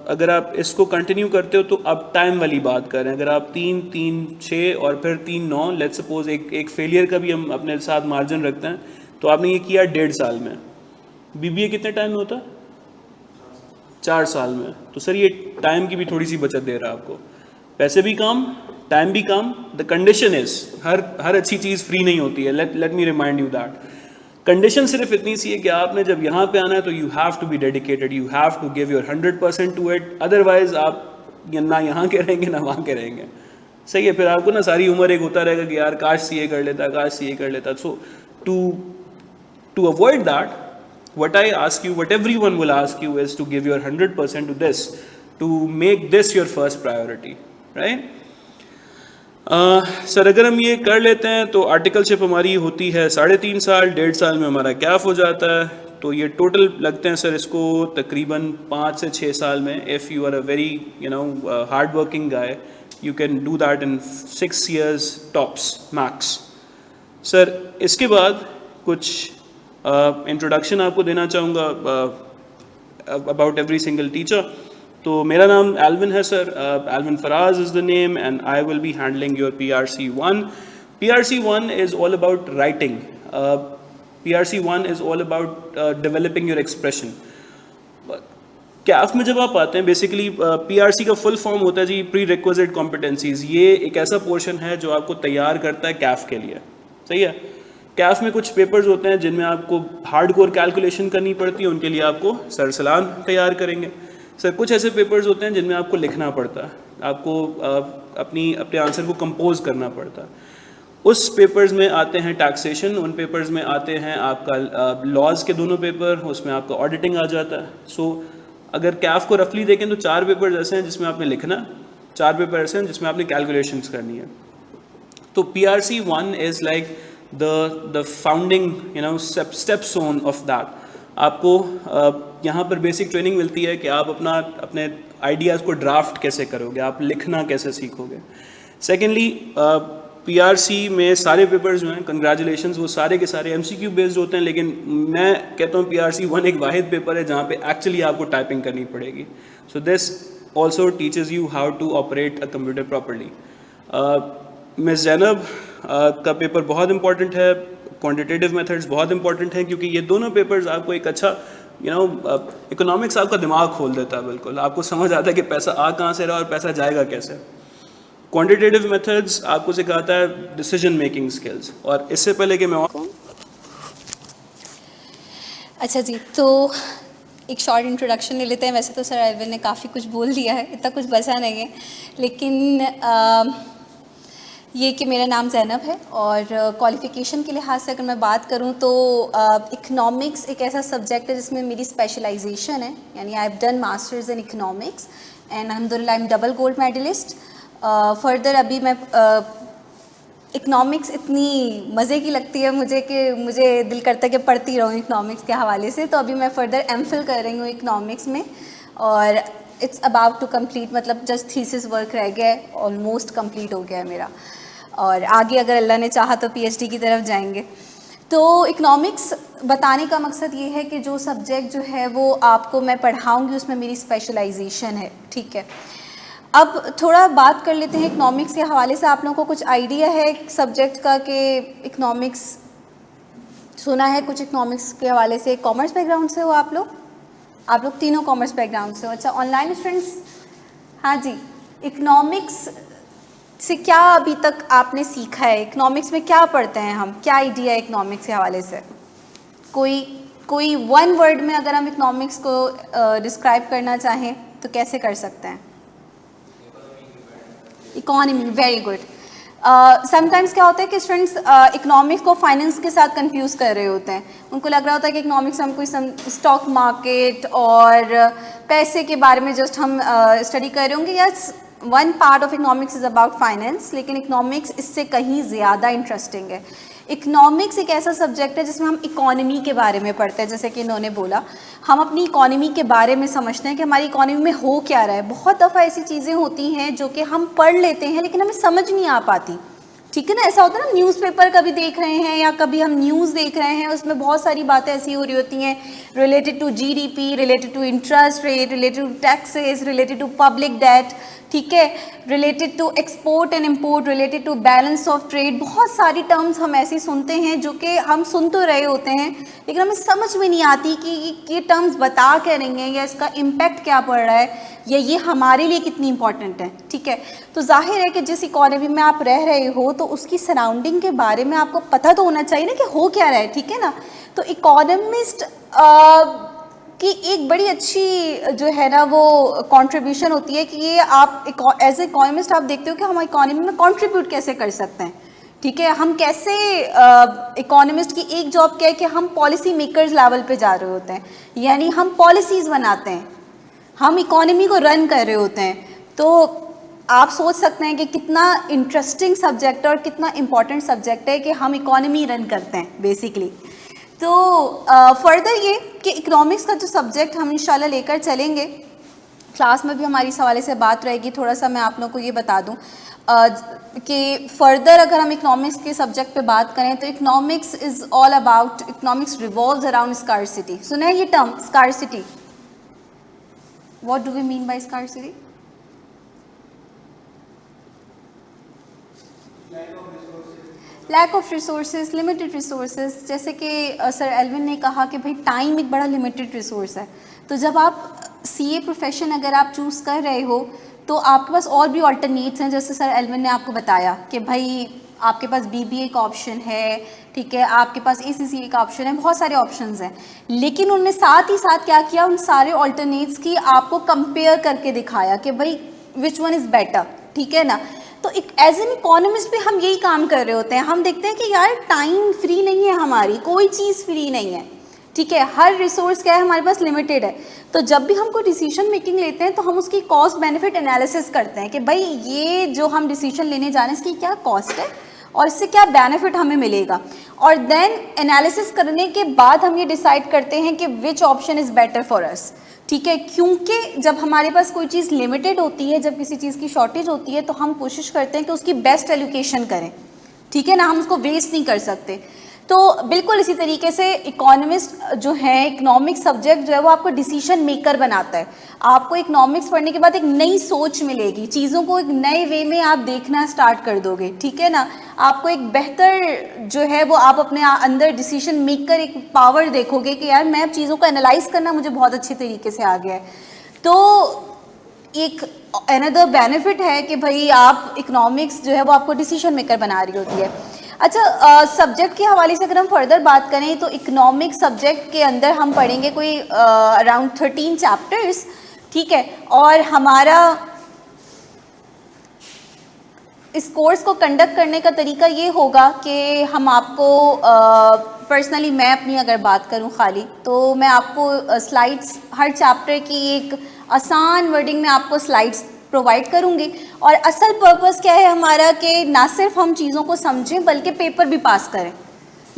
अगर आप इसको कंटिन्यू करते हो तो आप टाइम वाली बात कर रहे हैं। अगर आप 3, 3, 6 और फिर 3, 9, लेट्स सपोज एक फेलियर का भी हम अपने साथ मार्जिन रखते हैं, तो आपने ये किया 1.5 साल में। बीबीए कितने टाइम में होता है? 4 साल में। तो सर ये टाइम की भी थोड़ी सी बचत दे रहा है आपको, पैसे भी कम, टाइम भी कम। द कंडीशन इज हर अच्छी चीज़ फ्री नहीं होती है, let me remind you that. Condition सिर्फ इतनी सी है कि आपने जब यहाँ पे आना है तो you have to be dedicated, you have to give your 100% to it, otherwise आप ना यहाँ के रहेंगे ना वहाँ के रहेंगे, सही है। फिर आपको ना सारी उम्र एक होता रहेगा कि यार काश सीए कर लेता, काश सीए कर लेता। सो to avoid that, what I ask you, what everyone will ask you is to give your 100% to this, to make this your first priority, right? Sir अगर हम ये कर लेते हैं तो आर्टिकलशिप हमारी होती है 3.5 साल, 1.5 साल में हमारा गैप हो जाता है, तो ये टोटल लगते हैं सर इसको तकरीबन 5 से 6 साल में। If you are a very hard working guy, you can do that in 6 years tops max. Sir इसके बाद कुछ इंट्रोडक्शन आपको देना चाहूँगा अबाउट एवरी सिंगल टीचर। तो मेरा नाम एल्विन है sir, Alvin Faraz is the name, and I will be handling your PRC1। PRC1 is all about writing, PRC1 is all about developing your expression. कैफ में जब आप आते हैं, बेसिकली PRC का फुल फॉर्म होता है जी प्री रिक्विजिट कॉम्पिटेंसीज। ये एक ऐसा पोर्शन है जो आपको तैयार करता है कैफ के लिए, सही है। कैफ में कुछ पेपर्स होते हैं जिनमें आपको हार्डकोर कैलकुलेशन करनी पड़ती है, उनके लिए आपको सरसलान तैयार करेंगे। सर कुछ ऐसे पेपर्स होते हैं जिनमें आपको लिखना पड़ता है, आपको अपने आंसर को कंपोज करना पड़ता है। उस पेपर्स में आते हैं टैक्सेशन, उन पेपर्स में आते हैं आपका लॉज के दोनों पेपर, उसमें आपका ऑडिटिंग आ जाता है। सो अगर कैफ को रफली देखें तो 4 पेपर्स ऐसे हैं जिसमें आपने लिखना, 4 पेपर ऐसे हैं जिसमें आपने कैलकुलेशंस करनी है। तो PRC1 is like the founding stepstone of that। आपको यहाँ पर बेसिक ट्रेनिंग मिलती है कि आप अपने आइडियाज़ को ड्राफ्ट कैसे करोगे, आप लिखना कैसे सीखोगे। सेकेंडली PRC में सारे पेपर्स जो हैं, कंग्रेचुलेशंस, वो सारे के सारे MCQ बेस्ड होते हैं, लेकिन मैं कहता हूँ PRC1 एक वाहिद पेपर है जहाँ पे एक्चुअली आपको टाइपिंग करनी पड़ेगी। So this also teaches you how to operate a computer properly. Miss Zainab का पेपर बहुत इंपॉर्टेंट है, क्वांटिटेटिव मेथड्स बहुत इंपॉर्टेंट हैं, क्योंकि ये दोनों पेपर्स आपको एक अच्छा इकोनॉमिक्स आपका दिमाग खोल देता है, बिल्कुल आपको समझ आता है कि पैसा आ कहाँ से रहा और पैसा जाएगा कैसे। क्वांटिटेटिव मेथड्स आपको सिखाता है डिसीजन मेकिंग स्किल्स। और इससे पहले कि मैं अच्छा जी, तो एक शॉर्ट इंट्रोडक्शन ले लेते हैं। वैसे तो सर एल्विन ने काफ़ी कुछ बोल दिया है, इतना कुछ बचा नहीं है, लेकिन ये कि मेरा नाम जैनब है और क्वालिफ़िकेशन के लिहाज से अगर मैं बात करूँ तो इकनॉमिक्स एक ऐसा सब्जेक्ट है जिसमें मेरी स्पेशलाइजेशन है, यानी I have done masters in economics and अल्हम्दुलिल्लाह I am double gold medallist. Further अभी मैं इकनॉमिक्स इतनी मज़े की लगती है मुझे कि मुझे दिल करता है कि पढ़ती रहूँ इकनॉमिक्स के हवाले से। तो अभी मैं फ़र्दर MPhil कर रही हूँ इकनॉमिक्स में और इट्स अबाउट टू कंप्लीट, मतलब जस्ट थीसिस वर्क रह गया है, ऑलमोस्ट कंप्लीट हो गया है मेरा, और आगे अगर अल्लाह ने चाहा तो PhD की तरफ जाएंगे। तो इकनॉमिक्स बताने का मकसद ये है कि जो सब्जेक्ट जो है वो आपको मैं पढ़ाऊँगी उसमें मेरी स्पेशलाइजेशन है, ठीक है। अब थोड़ा बात कर लेते हैं इकनॉमिक्स के हवाले से। आप लोगों को कुछ आइडिया है सब्जेक्ट का कि इकनॉमिक्स सुना है कुछ इकनॉमिक्स के हवाले से? कॉमर्स बैकग्राउंड से हो आप लोग तीनों कॉमर्स बैकग्राउंड से हो? अच्छा, ऑनलाइन स्टूडेंट्स? हाँ जी। इकनॉमिक्स से क्या अभी तक आपने सीखा है? इकनॉमिक्स में क्या पढ़ते हैं हम, क्या आइडिया है इकनॉमिक्स के हवाले से? कोई वन वर्ड में अगर हम इकनॉमिक्स को डिस्क्राइब करना चाहें तो कैसे कर सकते हैं? Economy, very good. समटाइम्स क्या होता है कि स्टूडेंट्स इकोनॉमिक्स को फाइनेंस के साथ कंफ्यूज कर रहे होते हैं। उनको लग रहा होता है कि इकोनॉमिक्स हम कोई स्टॉक मार्केट और पैसे के बारे में जस्ट हम स्टडी कर रहे होंगे। Yes, one part of economics is about finance, लेकिन इकोनॉमिक्स इससे कहीं ज़्यादा इंटरेस्टिंग है। इकोनॉमिक्स एक ऐसा सब्जेक्ट है जिसमें हम इकोनॉमी के बारे में पढ़ते हैं। जैसे कि इन्होंने बोला, हम अपनी इकोनॉमी के बारे में समझते हैं कि हमारी इकोनॉमी में हो क्या रहा है। बहुत दफ़ा ऐसी चीज़ें होती हैं जो कि हम पढ़ लेते हैं लेकिन हमें समझ नहीं आ पाती, ठीक है ना। ऐसा होता है ना, न्यूज़पेपर कभी देख रहे हैं या कभी हम न्यूज़ देख रहे हैं, उसमें बहुत सारी बातें ऐसी हो रही होती हैं related to GDP, related to interest rate, related to taxes, related to public debt, ठीक है, related to export and import, related to balance of trade. बहुत सारी टर्म्स हम ऐसी सुनते हैं जो कि हम सुन तो रहे होते हैं लेकिन हमें समझ में नहीं आती कि ये टर्म्स बता क्या रही हैं या इसका इम्पैक्ट क्या पड़ रहा है या ये हमारे लिए कितनी इंपॉर्टेंट है, ठीक है। तो जाहिर है कि जिस इकोनॉमी में आप रह रहे हो तो उसकी सराउंडिंग के बारे में आपको पता तो होना चाहिए ना कि हो क्या रहा है, ठीक है ना। तो इकोनॉमिस्ट कि एक बड़ी अच्छी जो है ना वो कंट्रीब्यूशन होती है कि ये आप एज ए इकोनॉमिस्ट आप देखते हो कि हम इकोनॉमी में कंट्रीब्यूट कैसे कर सकते हैं, ठीक है। हम कैसे इकोनॉमिस्ट की एक जॉब क्या है कि हम पॉलिसी मेकर्स लेवल पे जा रहे होते हैं, यानी हम पॉलिसीज़ बनाते हैं, हम इकोनॉमी को रन कर रहे होते हैं। तो आप सोच सकते हैं कि कितना इंटरेस्टिंग सब्जेक्ट और कितना इम्पॉर्टेंट सब्जेक्ट है कि हम इकोनॉमी रन करते हैं बेसिकली। तो फर्दर ये कि इकोनॉमिक्स का जो सब्जेक्ट हम इंशाल्लाह लेकर चलेंगे, क्लास में भी हमारी इस हवाले से बात रहेगी। थोड़ा सा मैं आप लोगों को ये बता दूं कि फर्दर अगर हम इकोनॉमिक्स के सब्जेक्ट पे बात करें तो economics is all about, economics revolves around scarcity. सुना है ये term scarcity? What do we mean by scarcity? Lack of resources, limited resources. जैसे कि सर एल्विन ने कहा कि भाई टाइम एक बड़ा लिमिटेड रिसोर्स है। तो जब आप सीए प्रोफेशन अगर आप चूज़ कर रहे हो तो आपके पास और भी ऑल्टरनेट्स हैं, जैसे सर एल्विन ने आपको बताया कि भाई आपके पास बीबीए का ऑप्शन है, ठीक है, आपके पास एसीसीए का ऑप्शन है, बहुत सारे ऑप्शंस हैं। लेकिन उन्होंने साथ ही साथ क्या किया, उन सारे ऑल्टरनेट्स की आपको कंपेयर करके दिखाया कि भाई विच वन इज़ बेटर, ठीक है ना। तो एक एज एन इकोनॉमिस्ट भी हम यही काम कर रहे होते हैं। हम देखते हैं कि यार टाइम फ्री नहीं है, हमारी कोई चीज़ फ्री नहीं है, ठीक है, हर रिसोर्स क्या है हमारे पास लिमिटेड है। तो जब भी हम कोई डिसीजन मेकिंग लेते हैं तो हम उसकी कॉस्ट बेनिफिट एनालिसिस करते हैं कि भाई ये जो हम डिसीजन लेने जा रहे हैं इसकी क्या कॉस्ट है और इससे क्या बेनिफिट हमें मिलेगा, और देन एनालिसिस करने के बाद हम ये डिसाइड करते हैं कि which option is better for us, ठीक है। क्योंकि जब हमारे पास कोई चीज़ लिमिटेड होती है, जब किसी चीज़ की शॉर्टेज होती है तो हम कोशिश करते हैं कि उसकी बेस्ट एलोकेशन करें, ठीक है ना, हम उसको वेस्ट नहीं कर सकते। तो बिल्कुल इसी तरीके से इकोनॉमिस्ट जो है, इकोनॉमिक्स सब्जेक्ट जो है वो आपको डिसीजन मेकर बनाता है। आपको इकोनॉमिक्स पढ़ने के बाद एक नई सोच मिलेगी, चीज़ों को एक नए वे में आप देखना स्टार्ट कर दोगे, ठीक है ना। आपको एक बेहतर जो है वो आप अपने अंदर डिसीजन मेकर एक पावर देखोगे कि यार मैं अब चीज़ों को एनालाइज करना मुझे बहुत अच्छे तरीके से आ गया है। तो एक अनदर बेनिफिट है कि भाई आप इकोनॉमिक्स जो है वो आपको डिसीजन मेकर बना रही होती है। अच्छा, सब्जेक्ट के हवाले से अगर हम फर्दर बात करें तो इकोनॉमिक्स सब्जेक्ट के अंदर हम पढ़ेंगे कोई अराउंड 13 चैप्टर्स, ठीक है। और हमारा इस कोर्स को कंडक्ट करने का तरीका ये होगा कि हम आपको पर्सनली मैं अपनी अगर बात करूं खाली, तो मैं आपको स्लाइड्स हर चैप्टर की एक आसान वर्डिंग में आपको स्लाइड्स प्रोवाइड करूंगी। और असल पर्पस क्या है हमारा कि ना सिर्फ हम चीज़ों को समझें बल्कि पेपर भी पास करें,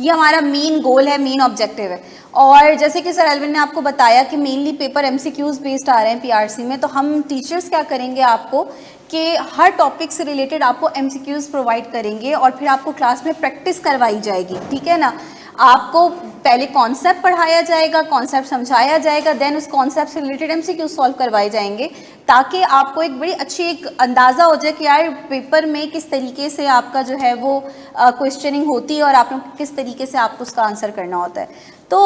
ये हमारा मेन गोल है, मेन ऑब्जेक्टिव है। और जैसे कि सर एल्विन ने आपको बताया कि मेनली पेपर एमसीक्यूज़ बेस्ड आ रहे हैं पीआरसी में, तो हम टीचर्स क्या करेंगे आपको कि हर टॉपिक से रिलेटेड आपको एमसीक्यूज़ प्रोवाइड करेंगे और फिर आपको क्लास में प्रैक्टिस करवाई जाएगी, ठीक है ना। आपको पहले कॉन्सेप्ट पढ़ाया जाएगा, कॉन्सेप्ट समझाया जाएगा, देन उस कॉन्सेप्ट से रिलेटेड एमसीक्यूज़ सॉल्व करवाए जाएंगे, ताकि आपको एक बड़ी अच्छी एक अंदाज़ा हो जाए कि यार पेपर में किस तरीके से आपका जो है वो क्वेश्चनिंग होती है और आपने किस तरीके से आपको उसका आंसर करना होता है। तो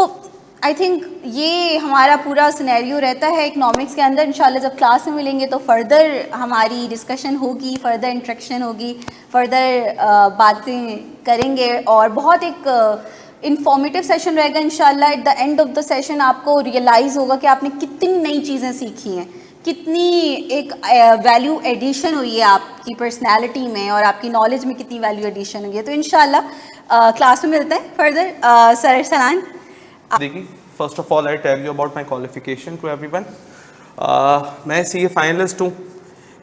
आई थिंक ये हमारा पूरा सिनेरियो रहता है इकोनॉमिक्स के अंदर। इंशाल्लाह जब क्लास में मिलेंगे तो फर्दर हमारी डिस्कशन होगी, फर्दर इंट्रैक्शन होगी, फर्दर बातें करेंगे और बहुत एक इन्फॉर्मेटिव सेशन रहेगा इंशाल्लाह। At the end of the session आपको रियलाइज़ होगा कि आपने कितनी नई चीज़ें सीखी हैं, कितनी एक वैल्यू एडिशन हुई है आपकी पर्सनैलिटी में और आपकी नॉलेज में कितनी वैल्यू एडिशन हुई है। तो इंशाल्लाह क्लास में मिलते हैं फर्दर। सर सलान। देखिए, first of all I tell you about my qualification to everyone. मैं सीए फाइनलिस्ट हूँ,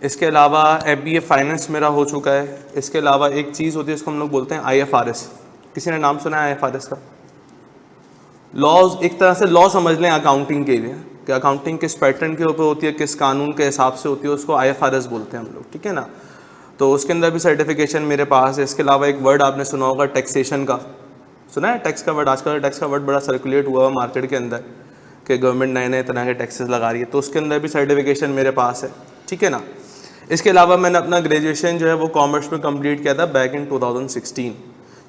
इसके अलावा एफबीए फाइनेंस मेरा हो चुका है। इसके अलावा एक चीज़ होती है इसको हम लोग बोलते हैं आईएफआरएस। किसी ने नाम सुना है आईएफआरएस का? लॉज, एक तरह से लॉ समझ लें अकाउंटिंग के लिए, कि अकाउंटिंग किस पैटर्न के ऊपर होती है, किस कानून के हिसाब से होती है, उसको आईएफआरएस बोलते हैं हम लोग, ठीक है ना। तो उसके अंदर भी सर्टिफिकेशन मेरे पास है। इसके अलावा एक वर्ड आपने सुना होगा टैक्सेशन का, सुना है टैक्स का वर्ड? आजकल टैक्स का वर्ड बड़ा सर्कुलेट हुआ है मार्केट के अंदर कि गवर्नमेंट नए नए तरह के टैक्सेस लगा रही है, तो उसके अंदर भी सर्टिफिकेशन मेरे पास है, ठीक है ना। इसके अलावा मैंने अपना ग्रेजुएशन जो है वो कॉमर्स में कंप्लीट किया था बैक इन 2016।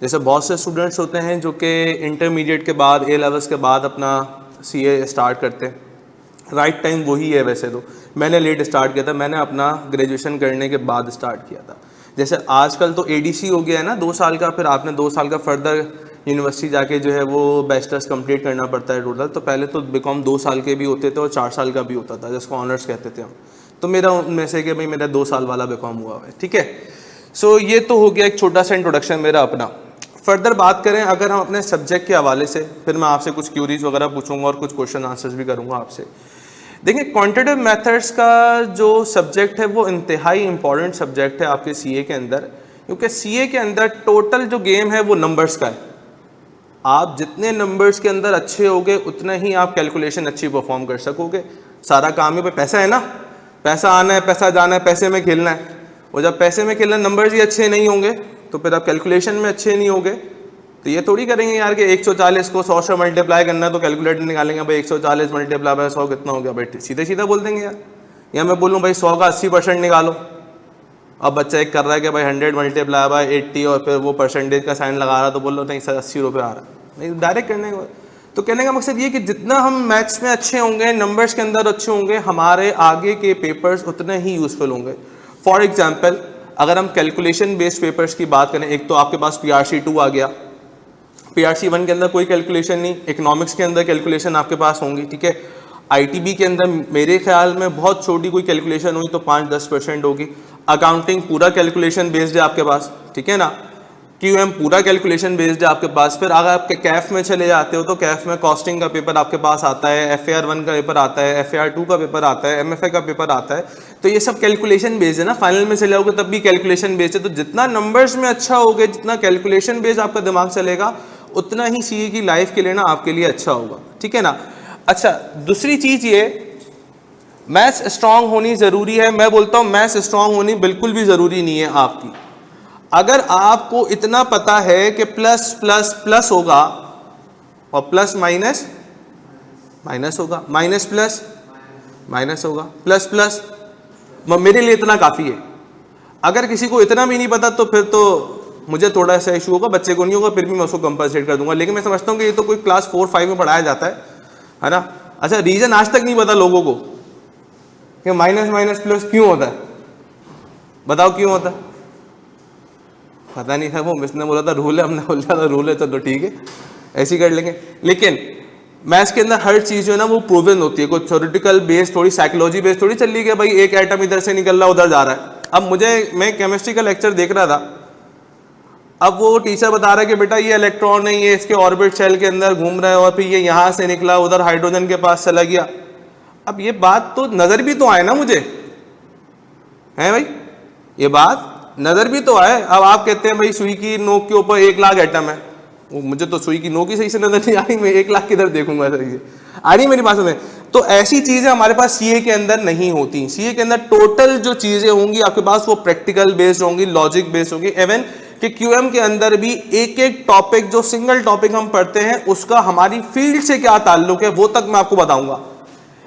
जैसे बहुत से स्टूडेंट्स होते हैं जो कि इंटरमीडिएट के बाद ए लेवल्स के बाद अपना सीए स्टार्ट करते हैं, राइट टाइम वही है वैसे तो। मैंने लेट स्टार्ट किया था, मैंने अपना ग्रेजुएशन करने के बाद स्टार्ट किया था। जैसे आजकल तो एडीसी हो गया है ना 2 साल का, फिर आपने 2 साल का फर्दर यूनिवर्सिटी जाके जो है वो बैचलर्स कंप्लीट करना पड़ता है टोटल। तो पहले तो बीकॉम 2 साल के भी होते थे और 4 साल का भी होता था, जिसको ऑनर्स कहते थे हम। तो मेरा उनमें से कि भाई मेरा 2 साल वाला बीकॉम हुआ है, ठीक है। सो ये तो हो गया एक छोटा सा इंट्रोडक्शन मेरा अपना। फर्दर बात करें अगर हम अपने सब्जेक्ट के हवाले से, फिर मैं आपसे कुछ क्यूरीज वगैरह पूछूंगा और कुछ क्वेश्चन आंसर्स भी करूंगा आपसे। देखिए क्वांटिटेटिव मेथड्स का जो सब्जेक्ट है वो इंतहाई इंपॉर्टेंट सब्जेक्ट है आपके सीए के अंदर, क्योंकि सीए के अंदर टोटल जो गेम है वो नंबर्स का है। आप जितने नंबर्स के अंदर अच्छे होगे उतना ही आप कैलकुलेशन अच्छी परफॉर्म कर सकोगे। सारा काम ही पे पैसा है ना, पैसा आना है, पैसा जाना है, पैसे में खेलना है। और जब पैसे में खेलना, नंबर्स ही अच्छे नहीं होंगे तो फिर आप कैलकुलेशन में अच्छे नहीं होगे। तो ये थोड़ी करेंगे यार कि 140 को 100 से मल्टीप्लाई करना है तो कैलकुलेटर निकालेंगे भाई 140 मल्टीप्लाई बाय 100 कितना हो गया भाई, सीधे सीधा बोल देंगे यार। या मैं बोलूँ भाई 100 का 80% निकालो, अब बच्चा एक कर रहा है कि भाई 100 मल्टीप्लाई बाय 80 और फिर वो परसेंटेज का साइन लगा रहा तो बोल लो नहीं सर 80 रुपये आ रहा है, नहीं डायरेक्ट करने को। तो कहने का मकसद ये कि जितना हम मैथ्स में अच्छे होंगे, नंबर्स के अंदर अच्छे होंगे, हमारे आगे के पेपर्स उतने ही यूजफुल होंगे। फॉर एग्जाम्पल अगर हम कैलकुलेशन बेस्ड पेपर्स की बात करें, एक तो आपके पास PRC 2 आ गया, PRC 1 के अंदर कोई कैलकुलेशन नहीं, इकोनॉमिक्स के अंदर कैलकुलेशन आपके पास होंगी, ठीक है। ITB के अंदर मेरे ख्याल में बहुत छोटी कोई कैलकुलेशन हुई तो 5-10% होगी। अकाउंटिंग पूरा कैलकुलेशन बेस्ड है आपके पास, ठीक है ना। QM पूरा कैलकुलेशन बेस्ड है आपके पास। फिर अगर आपके कैफ में चले जाते हो तो कैफ में कॉस्टिंग का पेपर आपके पास आता है, FAR 1 का पेपर आता है, FAR 2 का पेपर आता है, MFA का पेपर आता है। तो ये सब कैलकुलेशन बेस्ड है ना। फाइनल में चले जाओगे तब भी कैलकुलेशन बेस्ड है। तो जितना नंबर्स में अच्छा होगे, जितना कैलकुलेशन बेस्ड आपका दिमाग चलेगा, उतना ही CA की लाइफ के लिए ना आपके लिए अच्छा होगा, ठीक है ना। अच्छा, दूसरी चीज ये, मैथ्स स्ट्रांग होनी जरूरी है। मैं बोलता हूँ मैथ्स स्ट्रांग होनी बिल्कुल भी जरूरी नहीं है आपकी। अगर आपको इतना पता है कि प्लस प्लस प्लस होगा और प्लस माइनस माइनस होगा, माइनस प्लस माइनस होगा, प्लस प्लस, मेरे लिए इतना काफ़ी है। अगर किसी को इतना भी नहीं पता तो फिर तो मुझे थोड़ा सा इशू होगा, बच्चे को नहीं होगा, फिर भी मैं उसको कंपलसेट कर दूंगा। लेकिन मैं समझता हूँ कि ये तो कोई क्लास 4-5 में पढ़ाया जाता है ना। अच्छा, रीजन आज तक नहीं पता लोगों को कि माइनस माइनस प्लस क्यों होता है, बताओ क्यों होता है। पता नहीं था, वो मिसने बोला था रूल है, हमने बोला था रूल है, चलो ठीक है ऐसे ही कर लेंगे। लेकिन मैथ्स के अंदर हर चीज जो है ना वो प्रूवन होती है, कोई थ्योरेटिकल बेस, थोड़ी साइकोलॉजी बेस थोड़ी चल रही है भाई एक एटम इधर से निकल रहा उधर जा रहा है। अब मैं केमिस्ट्री का लेक्चर देख रहा था, अब वो टीचर बता रहा है कि बेटा ये इलेक्ट्रॉन है, ये इसके ऑर्बिट शेल के अंदर घूम रहा है और फिर ये यहाँ से निकला उधर हाइड्रोजन के पास चला गया। अब ये बात तो नजर भी तो आए ना मुझे, है भाई, ये बात नजर भी तो आए। अब आप कहते हैं भाई सुई की नोक के ऊपर 1 लाख एटम है, वो मुझे तो सुई की नोक ही सही से नजर नहीं आ रही, मैं 1 लाख किधर देखूंगा सही से, आ रही मेरी बात में। तो ऐसी चीजें हमारे पास सीए के अंदर नहीं होती। सीए के अंदर टोटल जो चीजें होंगी आपके पास वो प्रैक्टिकल बेस्ड होंगी, लॉजिक बेस्ड होंगी। इवन कि क्यूएम के अंदर भी एक एक टॉपिक, जो सिंगल टॉपिक हम पढ़ते हैं उसका हमारी फील्ड से क्या ताल्लुक है वो तक मैं आपको बताऊंगा।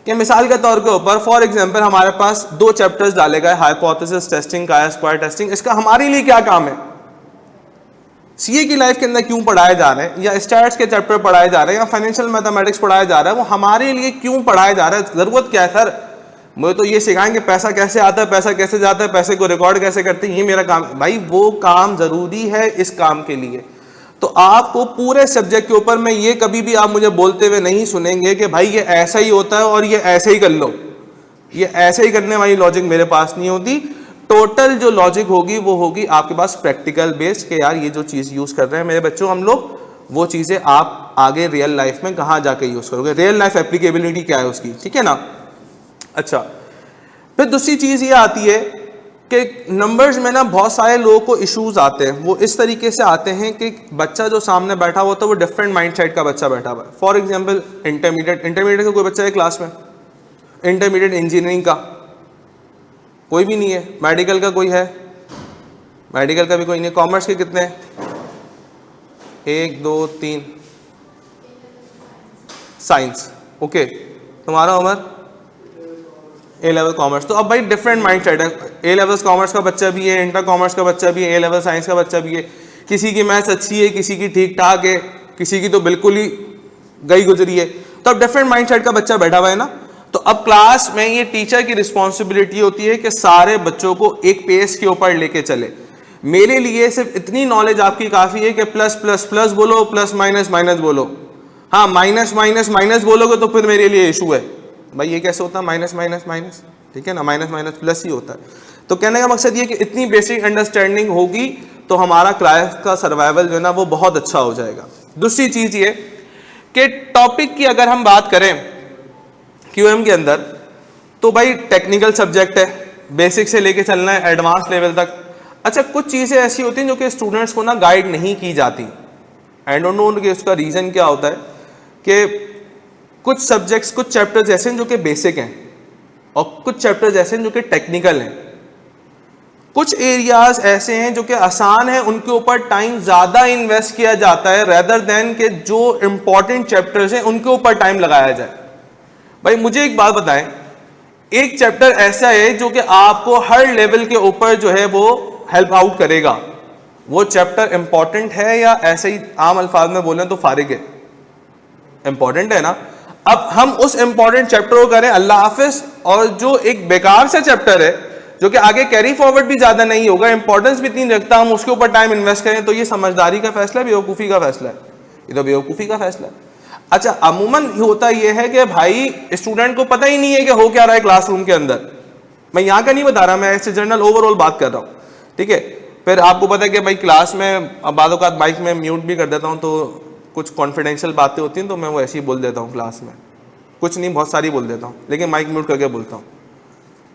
कि मिसाल के तौर के ऊपर फॉर एग्जांपल हमारे पास 2 चैप्टर्स डाले गए, हाइपोथेसिस टेस्टिंग, काया स्क्वायर टेस्टिंग, इसका हमारे लिए क्या काम है, सीए की लाइफ के अंदर क्यों पढ़ाए जा रहे हैं, या स्टैट्स के चैप्टर पढ़ाए जा रहे हैं, या फाइनेंशियल मैथमेटिक्स पढ़ाया जा रहा है, वो हमारे लिए क्यों पढ़ाया जा रहा है, जरूरत क्या है। सर मुझे तो ये सिखाएंगे पैसा कैसे आता है, पैसा कैसे जाता है, पैसे को रिकॉर्ड कैसे करते हैं, ये मेरा काम। भाई वो काम जरूरी है इस काम के लिए। तो आपको पूरे सब्जेक्ट के ऊपर में ये कभी भी आप मुझे बोलते हुए नहीं सुनेंगे कि भाई ये ऐसा ही होता है और ये ऐसे ही कर लो, ये ऐसे ही करने वाली लॉजिक मेरे पास नहीं होती। टोटल जो लॉजिक होगी वो होगी आपके पास प्रैक्टिकल बेस्ड, कि यार ये जो चीज यूज कर रहे हैं मेरे बच्चों हम लोग, वो चीजें आप आगे रियल लाइफ में कहां जाके यूज करोगे, रियल लाइफ एप्लीकेबिलिटी क्या है उसकी, ठीक है ना। अच्छा, फिर दूसरी चीज ये आती है कि नंबर्स में ना बहुत सारे लोगों को इश्यूज आते हैं। वो इस तरीके से आते हैं कि बच्चा जो सामने बैठा हुआ था वो डिफरेंट माइंडसेट का बच्चा बैठा हुआ है। फॉर एग्जांपल इंटरमीडिएट का कोई बच्चा है क्लास में, इंटरमीडिएट इंजीनियरिंग का कोई भी नहीं है, मेडिकल का कोई है, मेडिकल का भी कोई नहीं है, कॉमर्स के कितने हैं, 1 2 3, साइंस, ओके, तुम्हारा उम्र ए लेवल कॉमर्स। तो अब भाई डिफरेंट माइंड सेट है, ए लेवल कॉमर्स का बच्चा भी है, इंटर कॉमर्स का बच्चा भी है, ए लेवल साइंस का बच्चा भी है, किसी की मैथ्स अच्छी है, किसी की ठीक ठाक है, किसी की तो बिल्कुल ही गई गुजरी है। तो अब डिफरेंट माइंड सेट का बच्चा बैठा हुआ है ना। तो अब क्लास में ये टीचर की रिस्पॉन्सिबिलिटी होती है कि सारे बच्चों को एक पेस के ऊपर लेके चले। मेरे लिए सिर्फ इतनी नॉलेज आपकी काफ़ी है कि प्लस प्लस प्लस बोलो, प्लस माइनस माइनस बोलो। हाँ, माइनस माइनस माइनस बोलोगे तो फिर मेरे लिए इशू है। भाई ये कैसे होता है माइनस माइनस माइनस, ठीक है ना, माइनस माइनस प्लस ही होता है। तो कहने का मकसद ये कि इतनी बेसिक अंडरस्टैंडिंग होगी तो हमारा क्लास का सर्वाइवल जो है ना वो बहुत अच्छा हो जाएगा। दूसरी चीज़ ये कि टॉपिक की अगर हम बात करें क्यूएम के अंदर, तो भाई टेक्निकल सब्जेक्ट है, बेसिक से लेके चलना है एडवांस लेवल तक। अच्छा, कुछ चीज़ें ऐसी होती हैं जो कि स्टूडेंट्स को ना गाइड नहीं की जाती। आई डोंट नो कि उसका रीज़न क्या होता है कि कुछ सब्जेक्ट्स, कुछ चैप्टर्स ऐसे हैं जो कि बेसिक हैं और कुछ चैप्टर्स ऐसे हैं जो कि टेक्निकल हैं। कुछ एरियाज ऐसे हैं जो कि आसान हैं, उनके ऊपर टाइम ज़्यादा इन्वेस्ट किया जाता है रेदर देन के जो इंपॉर्टेंट चैप्टर्स हैं उनके ऊपर टाइम लगाया जाए। भाई मुझे एक बात बताएं, एक चैप्टर ऐसा है जो कि आपको हर लेवल के ऊपर जो है वो हेल्प आउट करेगा, वो चैप्टर इंपॉर्टेंट है या ऐसे ही आम अल्फाज में बोलें तो फारिग है? इंपॉर्टेंट है ना। अब हम उस इंपॉर्टेंट चैप्टर को करें अल्लाह हाफिज, और जो एक बेकार सा चैप्टर है जो कि आगे कैरी फॉरवर्ड भी ज्यादा नहीं होगा, इंपॉर्टेंस भी इतनी रखता, हम उसके ऊपर टाइम इन्वेस्ट करें, तो ये समझदारी का फैसला है, बेवकूफ़ी का फैसला है? ये तो बेवकूफ़ी का फैसला है। अच्छा, अमूमन होता यह है कि भाई स्टूडेंट को पता ही नहीं है कि हो क्या रहा है क्लासरूम के अंदर। मैं यहाँ का नहीं बता रहा, मैं ऐसे जनरल ओवरऑल बात कर रहा हूँ, ठीक है। फिर आपको पता है कि भाई क्लास में अब बाद औक़ात माइक में म्यूट भी कर देता हूँ, तो कुछ कॉन्फिडेंशियल बातें होती हैं तो मैं वो ऐसे ही बोल देता हूँ क्लास में, कुछ नहीं बहुत सारी बोल देता हूँ, लेकिन माइक म्यूट करके बोलता हूँ,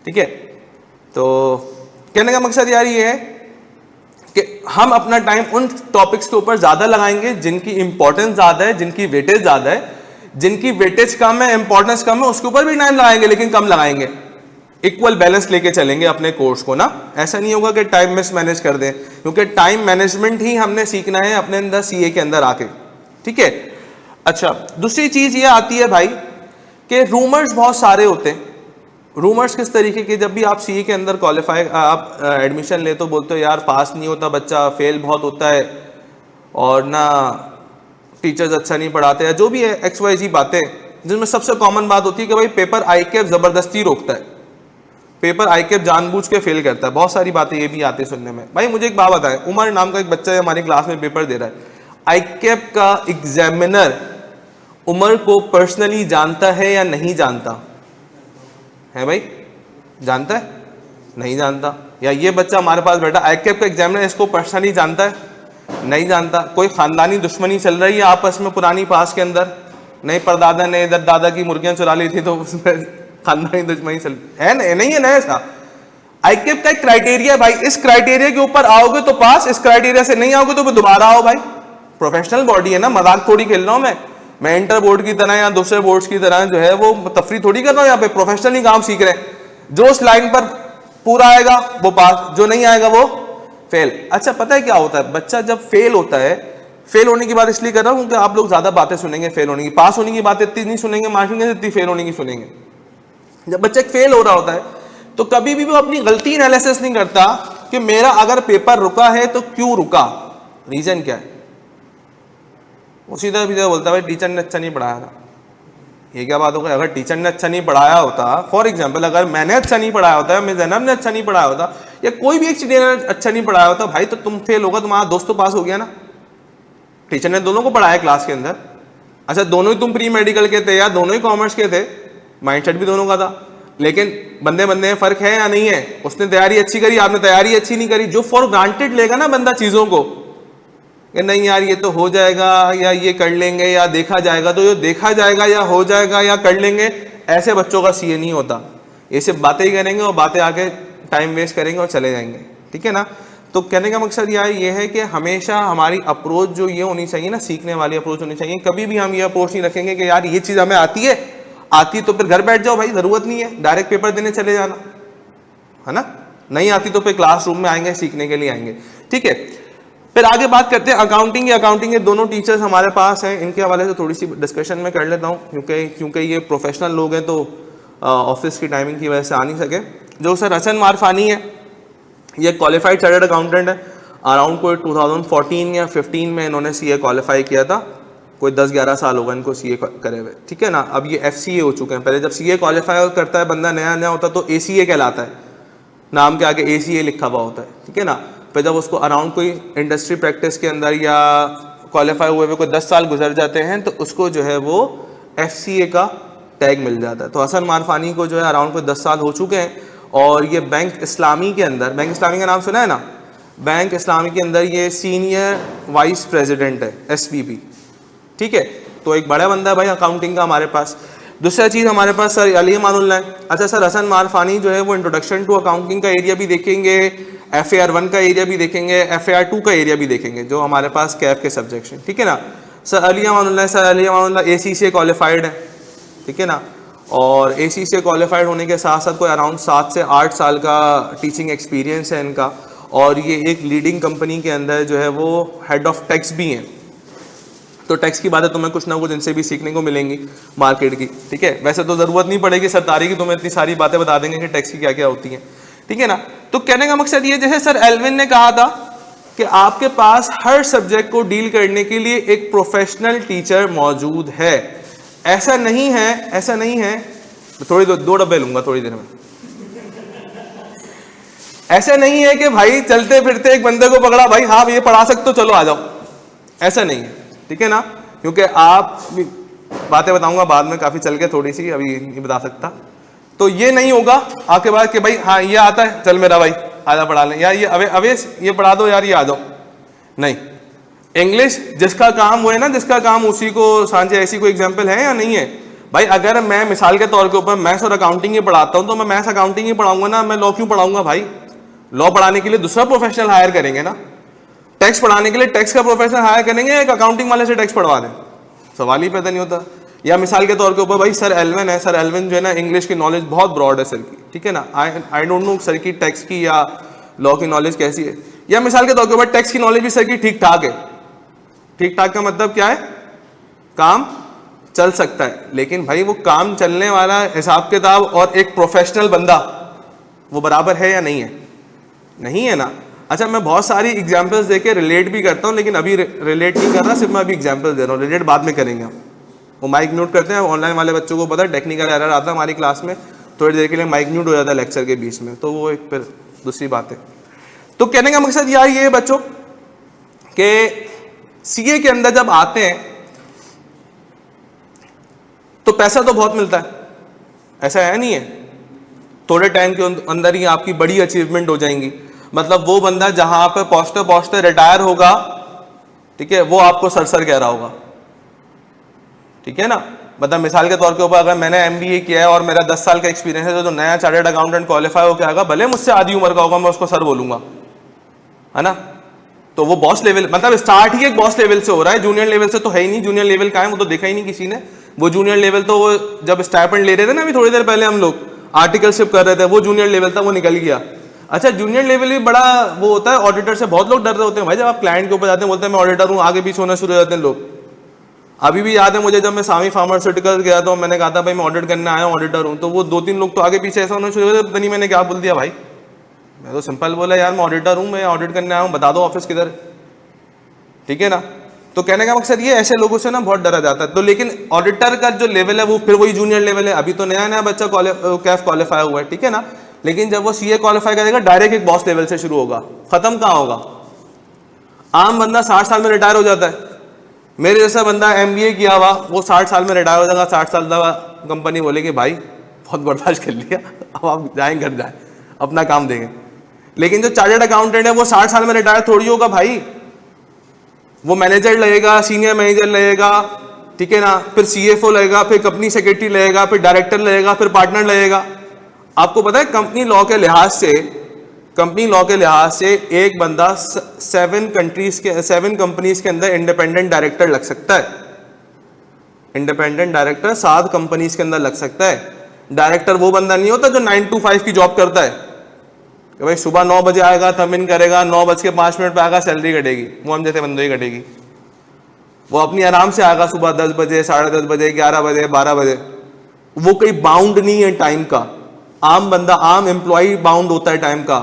ठीक है। तो कहने का मकसद यार ये है कि हम अपना टाइम उन टॉपिक्स के ऊपर ज़्यादा लगाएंगे जिनकी इंपॉर्टेंस ज़्यादा है, जिनकी वेटेज ज़्यादा है। जिनकी वेटेज कम है, इंपॉर्टेंस कम है, उसके ऊपर भी टाइम लगाएंगे लेकिन कम लगाएंगे। इक्वल बैलेंस लेके चलेंगे अपने कोर्स को ना। ऐसा नहीं होगा कि टाइम मिस मैनेज कर दें, क्योंकि टाइम मैनेजमेंट ही हमने सीखना है अपने अंदर सीए के अंदर आके, ठीक है। अच्छा, दूसरी चीज़ ये आती है भाई कि रूमर्स बहुत सारे होते हैं। रूमर्स किस तरीके के, जब भी आप सीए के अंदर क्वालिफाई आप एडमिशन ले तो बोलते हो यार पास नहीं होता बच्चा, फेल बहुत होता है, और ना टीचर्स अच्छा नहीं पढ़ाते, या जो भी है XYZ बातें, जिसमें सबसे कॉमन बात होती है कि भाई पेपर आईकेप ज़बरदस्ती रोकता है, पेपर आईकेप जानबूझ के फेल करता है। बहुत सारी बातें ये भी आती है सुनने में। भाई मुझे एक बात बताएं, उमर नाम का एक बच्चा है हमारी क्लास में पेपर दे रहा है, आईकेप का एग्जामिनर उमर को पर्सनली जानता है या नहीं जानता है? भाई जानता है? नहीं जानता। या ये बच्चा हमारे पास बैठा आईकेप का एग्जामिनर इसको पर्सनली जानता है? नहीं जानता। कोई खानदानी दुश्मनी चल रही है आपस में पुरानी पास के अंदर, नहीं परदादा ने इधर दादा की मुर्गियां चुरा ली थी तो उसमें खानदानी दुश्मनी चल है, नहीं है ना ऐसा। आईकेप का एक क्राइटेरिया भाई, इस क्राइटेरिया के ऊपर आओगे तो पास, इस क्राइटेरिया से नहीं आओगे तो फिर दोबारा आओ। भाई प्रोफेशनल बॉडी है ना, मजाक थोड़ी खेल रहा हूं मैं इंटर बोर्ड की तरह या दूसरे बोर्ड्स की तरह जो है वो तफरी थोड़ी कर रहा हूँ। यहाँ पे प्रोफेशनली काम सीख रहे हैं। जो उस लाइन पर पूरा आएगा वो पास, जो नहीं आएगा वो फेल। अच्छा पता है क्या होता है, बच्चा जब फेल होता है, फेल होने की बात इसलिए कर रहा हूँ क्योंकि आप लोग ज्यादा बातें सुनेंगे फेल होने की, पास होने की बात इतनी नहीं सुनेंगे, मार्किंग इतनी फेल होने की सुनेंगे। जब बच्चा फेल हो रहा होता है तो कभी भी वो अपनी गलती एनालिसिस नहीं करता कि मेरा अगर पेपर रुका है तो क्यों रुका, रीजन क्या है। वो सीधा सीधा बोलता है भाई टीचर ने अच्छा नहीं पढ़ाया था। ये क्या बात होगा, अगर टीचर ने अच्छा नहीं पढ़ाया होता, फॉर एग्जांपल अगर मैंने अच्छा नहीं पढ़ाया होता, मैं जैनब ने अच्छा नहीं पढ़ाया होता, या कोई भी एक स्टूडेंट ने अच्छा नहीं पढ़ाया होता, भाई तो तुम फेल होगा, तुम्हारा दोस्त तो पास हो गया ना। टीचर ने दोनों को पढ़ाया क्लास के अंदर। अच्छा दोनों ही तुम प्री मेडिकल के थे या दोनों ही कॉमर्स के थे, माइंडसेट भी दोनों का था, लेकिन बंदे बंदे में फर्क है या नहीं है। उसने तैयारी अच्छी करी, आपने तैयारी अच्छी नहीं करी। जो फॉर ग्रांटेड लेगा ना बंदा चीज़ों को कि नहीं यार ये तो हो जाएगा या ये कर लेंगे या देखा जाएगा, तो ये देखा जाएगा या हो जाएगा या कर लेंगे, ऐसे बच्चों का सीए नहीं होता। ये सिर्फ बातें ही करेंगे और बातें आके टाइम वेस्ट करेंगे और चले जाएंगे, ठीक है ना। तो कहने का मकसद ये है कि हमेशा हमारी अप्रोच जो ये होनी चाहिए ना, सीखने वाली अप्रोच होनी चाहिए। कभी भी हम ये अप्रोच नहीं रखेंगे कि यार ये चीज़ हमें आती है तो फिर घर बैठ जाओ, भाई ज़रूरत नहीं है, डायरेक्ट पेपर देने चले जाना, है ना। नहीं आती तो फिर क्लासरूम में आएंगे, सीखने के लिए आएंगे, ठीक है। फिर आगे बात करते हैं अकाउंटिंग के दोनों टीचर्स हमारे पास हैं, इनके हवाले से थोड़ी सी डिस्कशन में कर लेता हूँ क्योंकि ये प्रोफेशनल लोग हैं तो ऑफिस की टाइमिंग की वजह से आ नहीं सके। जो सर हसन मारफानी है, ये क्वालिफाइड चार्टर्ड अकाउंटेंट है। अराउंड कोई 2014 या 15 में इन्होंने सीए क्वालिफाई किया था, कोई 10-11 साल होगा इनको सीए करे हुए, ठीक है ना। अब ये एफसीए हो चुके हैं। पहले जब सीए क्वालिफाई करता है बंदा नया नया होता तो एसीए कहलाता है, नाम के आगे एसीए लिखा हुआ होता है, ठीक है ना। फिर जब उसको अराउंड कोई इंडस्ट्री प्रैक्टिस के अंदर या क्वालिफाई हुए कोई 10 साल गुजर जाते हैं तो उसको जो है वो FCA का टैग मिल जाता है। तो हसन मारफानी को जो है अराउंड कोई 10 साल हो चुके हैं और ये बैंक इस्लामी के अंदर, बैंक इस्लामी का नाम सुना है ना, बैंक इस्लामी के अंदर ये सीनियर वाइस प्रेसिडेंट है, SVP, ठीक है। तो एक बड़ा बंदा है भाई अकाउंटिंग का हमारे पास। दूसरा चीज़ हमारे पास सर अली अमानुल्लाह है। अच्छा सर हसन मारफानी जो है वो इंट्रोडक्शन टू अकाउंटिंग का एरिया भी देखेंगे, FAR 1 का एरिया भी देखेंगे, FAR 2 का एरिया भी देखेंगे, जो हमारे पास कैफ के सब्जेक्ट हैं, ठीक है ना। Sir Ali Amanullah ACCA qualified है, ठीक है ना, और ACCA क्वालिफाइड होने के साथ साथ कोई अराउंड 7 से 8 साल का टीचिंग एक्सपीरियंस है इनका, और ये एक लीडिंग कंपनी के अंदर जो है वो हेड ऑफ टैक्स भी हैं। तो टैक्स की बातें तुम्हें कुछ ना कुछ इनसे भी सीखने को मिलेंगी मार्केट की, ठीक है। वैसे तो ज़रूरत नहीं पड़ेगी सरदारी की, तुम्हें इतनी सारी बातें बता देंगे कि टैक्स की क्या क्या होती हैं, ठीक है ना। तो कहने का मकसद ये, जैसे सर एल्विन ने कहा था कि आपके पास हर सब्जेक्ट को डील करने के लिए एक प्रोफेशनल टीचर मौजूद है। ऐसा नहीं है, थोड़ी 2 डब्बे लूंगा थोड़ी देर में। ऐसा नहीं है कि भाई चलते फिरते एक बंदे को पकड़ा, भाई हाँ ये पढ़ा सकते हो चलो आ जाओ, ऐसा नहीं है, ठीक है ना। क्योंकि आप बातें बताऊंगा बाद में काफी चल के, थोड़ी सी अभी नहीं बता सकता। तो ये नहीं होगा आपके बाद कि भाई हाँ ये आता है चल मेरा भाई आजा पढ़ा लें, यार ये अवेश ये पढ़ा दो यार ये आ जाओ, नहीं। इंग्लिश जिसका काम वो है ना, जिसका काम उसी को सांझे, ऐसी कोई एग्जाम्पल है या नहीं है भाई। अगर मैं मिसाल के तौर के ऊपर मैथ्स और अकाउंटिंग ही पढ़ाता हूं तो मैं मैथ्स अकाउंटिंग ही पढ़ाऊंगा ना, मैं लॉ क्यों पढ़ाऊंगा भाई। लॉ पढ़ाने के लिए दूसरा प्रोफेशनल हायर करेंगे ना, टैक्स पढ़ाने के लिए टैक्स का प्रोफेशनल हायर करेंगे, एक अकाउंटिंग वाले से टैक्स पढ़वा दें, सवाल ही पैदा नहीं होता। या मिसाल के तौर के ऊपर भाई सर एल्विन है, सर एल्विन जो है ना इंग्लिश की नॉलेज बहुत ब्रॉड है सर की, ठीक है ना। आई डोंट नो सर की टैक्स की या लॉ की नॉलेज कैसी है। या मिसाल के तौर के ऊपर टैक्स की नॉलेज भी सर की ठीक ठाक है। ठीक ठाक का मतलब क्या है, काम चल सकता है, लेकिन भाई वो काम चलने वाला हिसाब किताब और एक प्रोफेशनल बंदा वो बराबर है या नहीं है, नहीं है ना। अच्छा मैं बहुत सारी एग्जांपल्स देके रिलेट भी करता हूं, लेकिन अभी रिलेट नहीं कर रहा, सिर्फ मैं अभी एग्जांपल्स दे रहा हूं, रिलेट बाद में करेंगे हम। वो माइक म्यूट करते हैं, ऑनलाइन वाले बच्चों को पता है टेक्निकल एरर आता है हमारी क्लास में, थोड़ी देर के लिए माइक म्यूट हो जाता है लेक्चर के बीच में, तो वो एक फिर दूसरी बात है। तो कहने का मकसद यार ये बच्चों कि CA के अंदर जब आते हैं तो पैसा तो बहुत मिलता है, ऐसा है नहीं है, थोड़े टाइम के अंदर ही आपकी बड़ी अचीवमेंट हो जाएंगी। मतलब वो बंदा जहां पे पहुंचते पहुंचते रिटायर होगा, ठीक है, वो आपको सर कह रहा होगा, ठीक है ना। मतलब मिसाल के तौर के ऊपर अगर मैंने MBA किया है और मेरा 10 साल का एक्सपीरियंस है, तो जो नया चार्टर्ड अकाउंटेंट क्वालिफाई होकर आएगा, भले मुझसे आधी उम्र का होगा, मैं उसको सर बोलूंगा, है ना। तो वो बॉस लेवल, मतलब स्टार्ट ही एक बॉस लेवल से हो रहा है, जूनियर लेवल से तो है ही नहीं। जूनियर लेवल का है वो तो देखा ही नहीं किसी ने। वो जूनियर लेवल तो वो जब स्टाइपेंड ले रहे थे ना, अभी थोड़ी देर पहले हम लोग आर्टिकलशिप कर रहे थे, वो जूनियर लेवल था, वो निकल गया। अच्छा जूनियर लेवल भी बड़ा वो होता है, ऑडिटर से बहुत लोग डर रहे होते हैं भाई। जब आप क्लाइंट के ऊपर जाते हैं, बोलते हैं मैं ऑडिटर हूँ, आगे पीछे होना शुरू हो जाते हैं लोग। अभी भी याद है मुझे, जब मैं सामी फार्मास्यूटिकल गया तो मैंने कहा था भाई मैं ऑडिट करने आया हूँ, ऑडिटर हूँ, तो वो 2-3 लोग तो आगे पीछे ऐसा होना शुरू हो गया, पता नहीं मैंने क्या बोल दिया भाई। मैं तो सिंपल बोला यार मैं ऑडिटर हूँ, मैं ऑडिट करने आया हूँ, बता दो ऑफिस किधर, ठीक है ना। तो कहने का मकसद ये, ऐसे लोगों से ना बहुत डरा जाता है। तो लेकिन ऑडिटर का जो लेवल है वो फिर वही जूनियर लेवल है। अभी तो नया बच्चा कैफ क्वालिफाई हुआ है, ठीक है ना। लेकिन जब वो CA क्वालिफाई करेगा, डायरेक्ट एक बॉस लेवल से शुरू होगा। खत्म कहाँ होगा, आम बंदा 60 साल में रिटायर हो जाता है। मेरे जैसा बंदा MBA किया हुआ, वो 60 साल में रिटायर हो जाएगा। 60 साल तक कंपनी बोलेगी भाई बहुत बर्दाश्त कर लिया, अब आप जाएं घर जाएं, अपना काम देंगे। लेकिन जो चार्टर्ड अकाउंटेंट है वो 60 साल में रिटायर थोड़ी होगा भाई, वो मैनेजर लगेगा, सीनियर मैनेजर लगेगा, ठीक है ना, फिर CFO लगेगा, फिर कंपनी सेक्रेटरी लगेगा, फिर डायरेक्टर लगेगा, फिर पार्टनर लगेगा। आपको पता है कंपनी लॉ के लिहाज से एक बंदा 7 कंपनीज के अंदर इंडिपेंडेंट डायरेक्टर लग सकता है। इंडिपेंडेंट डायरेक्टर 7 कंपनीज के अंदर लग सकता है। डायरेक्टर वो बंदा नहीं होता जो 9 to 5 की जॉब करता है कि भाई सुबह 9 बजे आएगा, थम इन करेगा, 9:05 पे आएगा, सैलरी कटेगी, वो हम जैसे बंदों ही कटेगी। वो अपनी आराम से आएगा सुबह 10 बजे, 10:30 बजे, 11 बजे, 12 बजे। वो कोई बाउंड नहीं है टाइम का। आम बंदा, आम एम्प्लॉय बाउंड होता है टाइम का,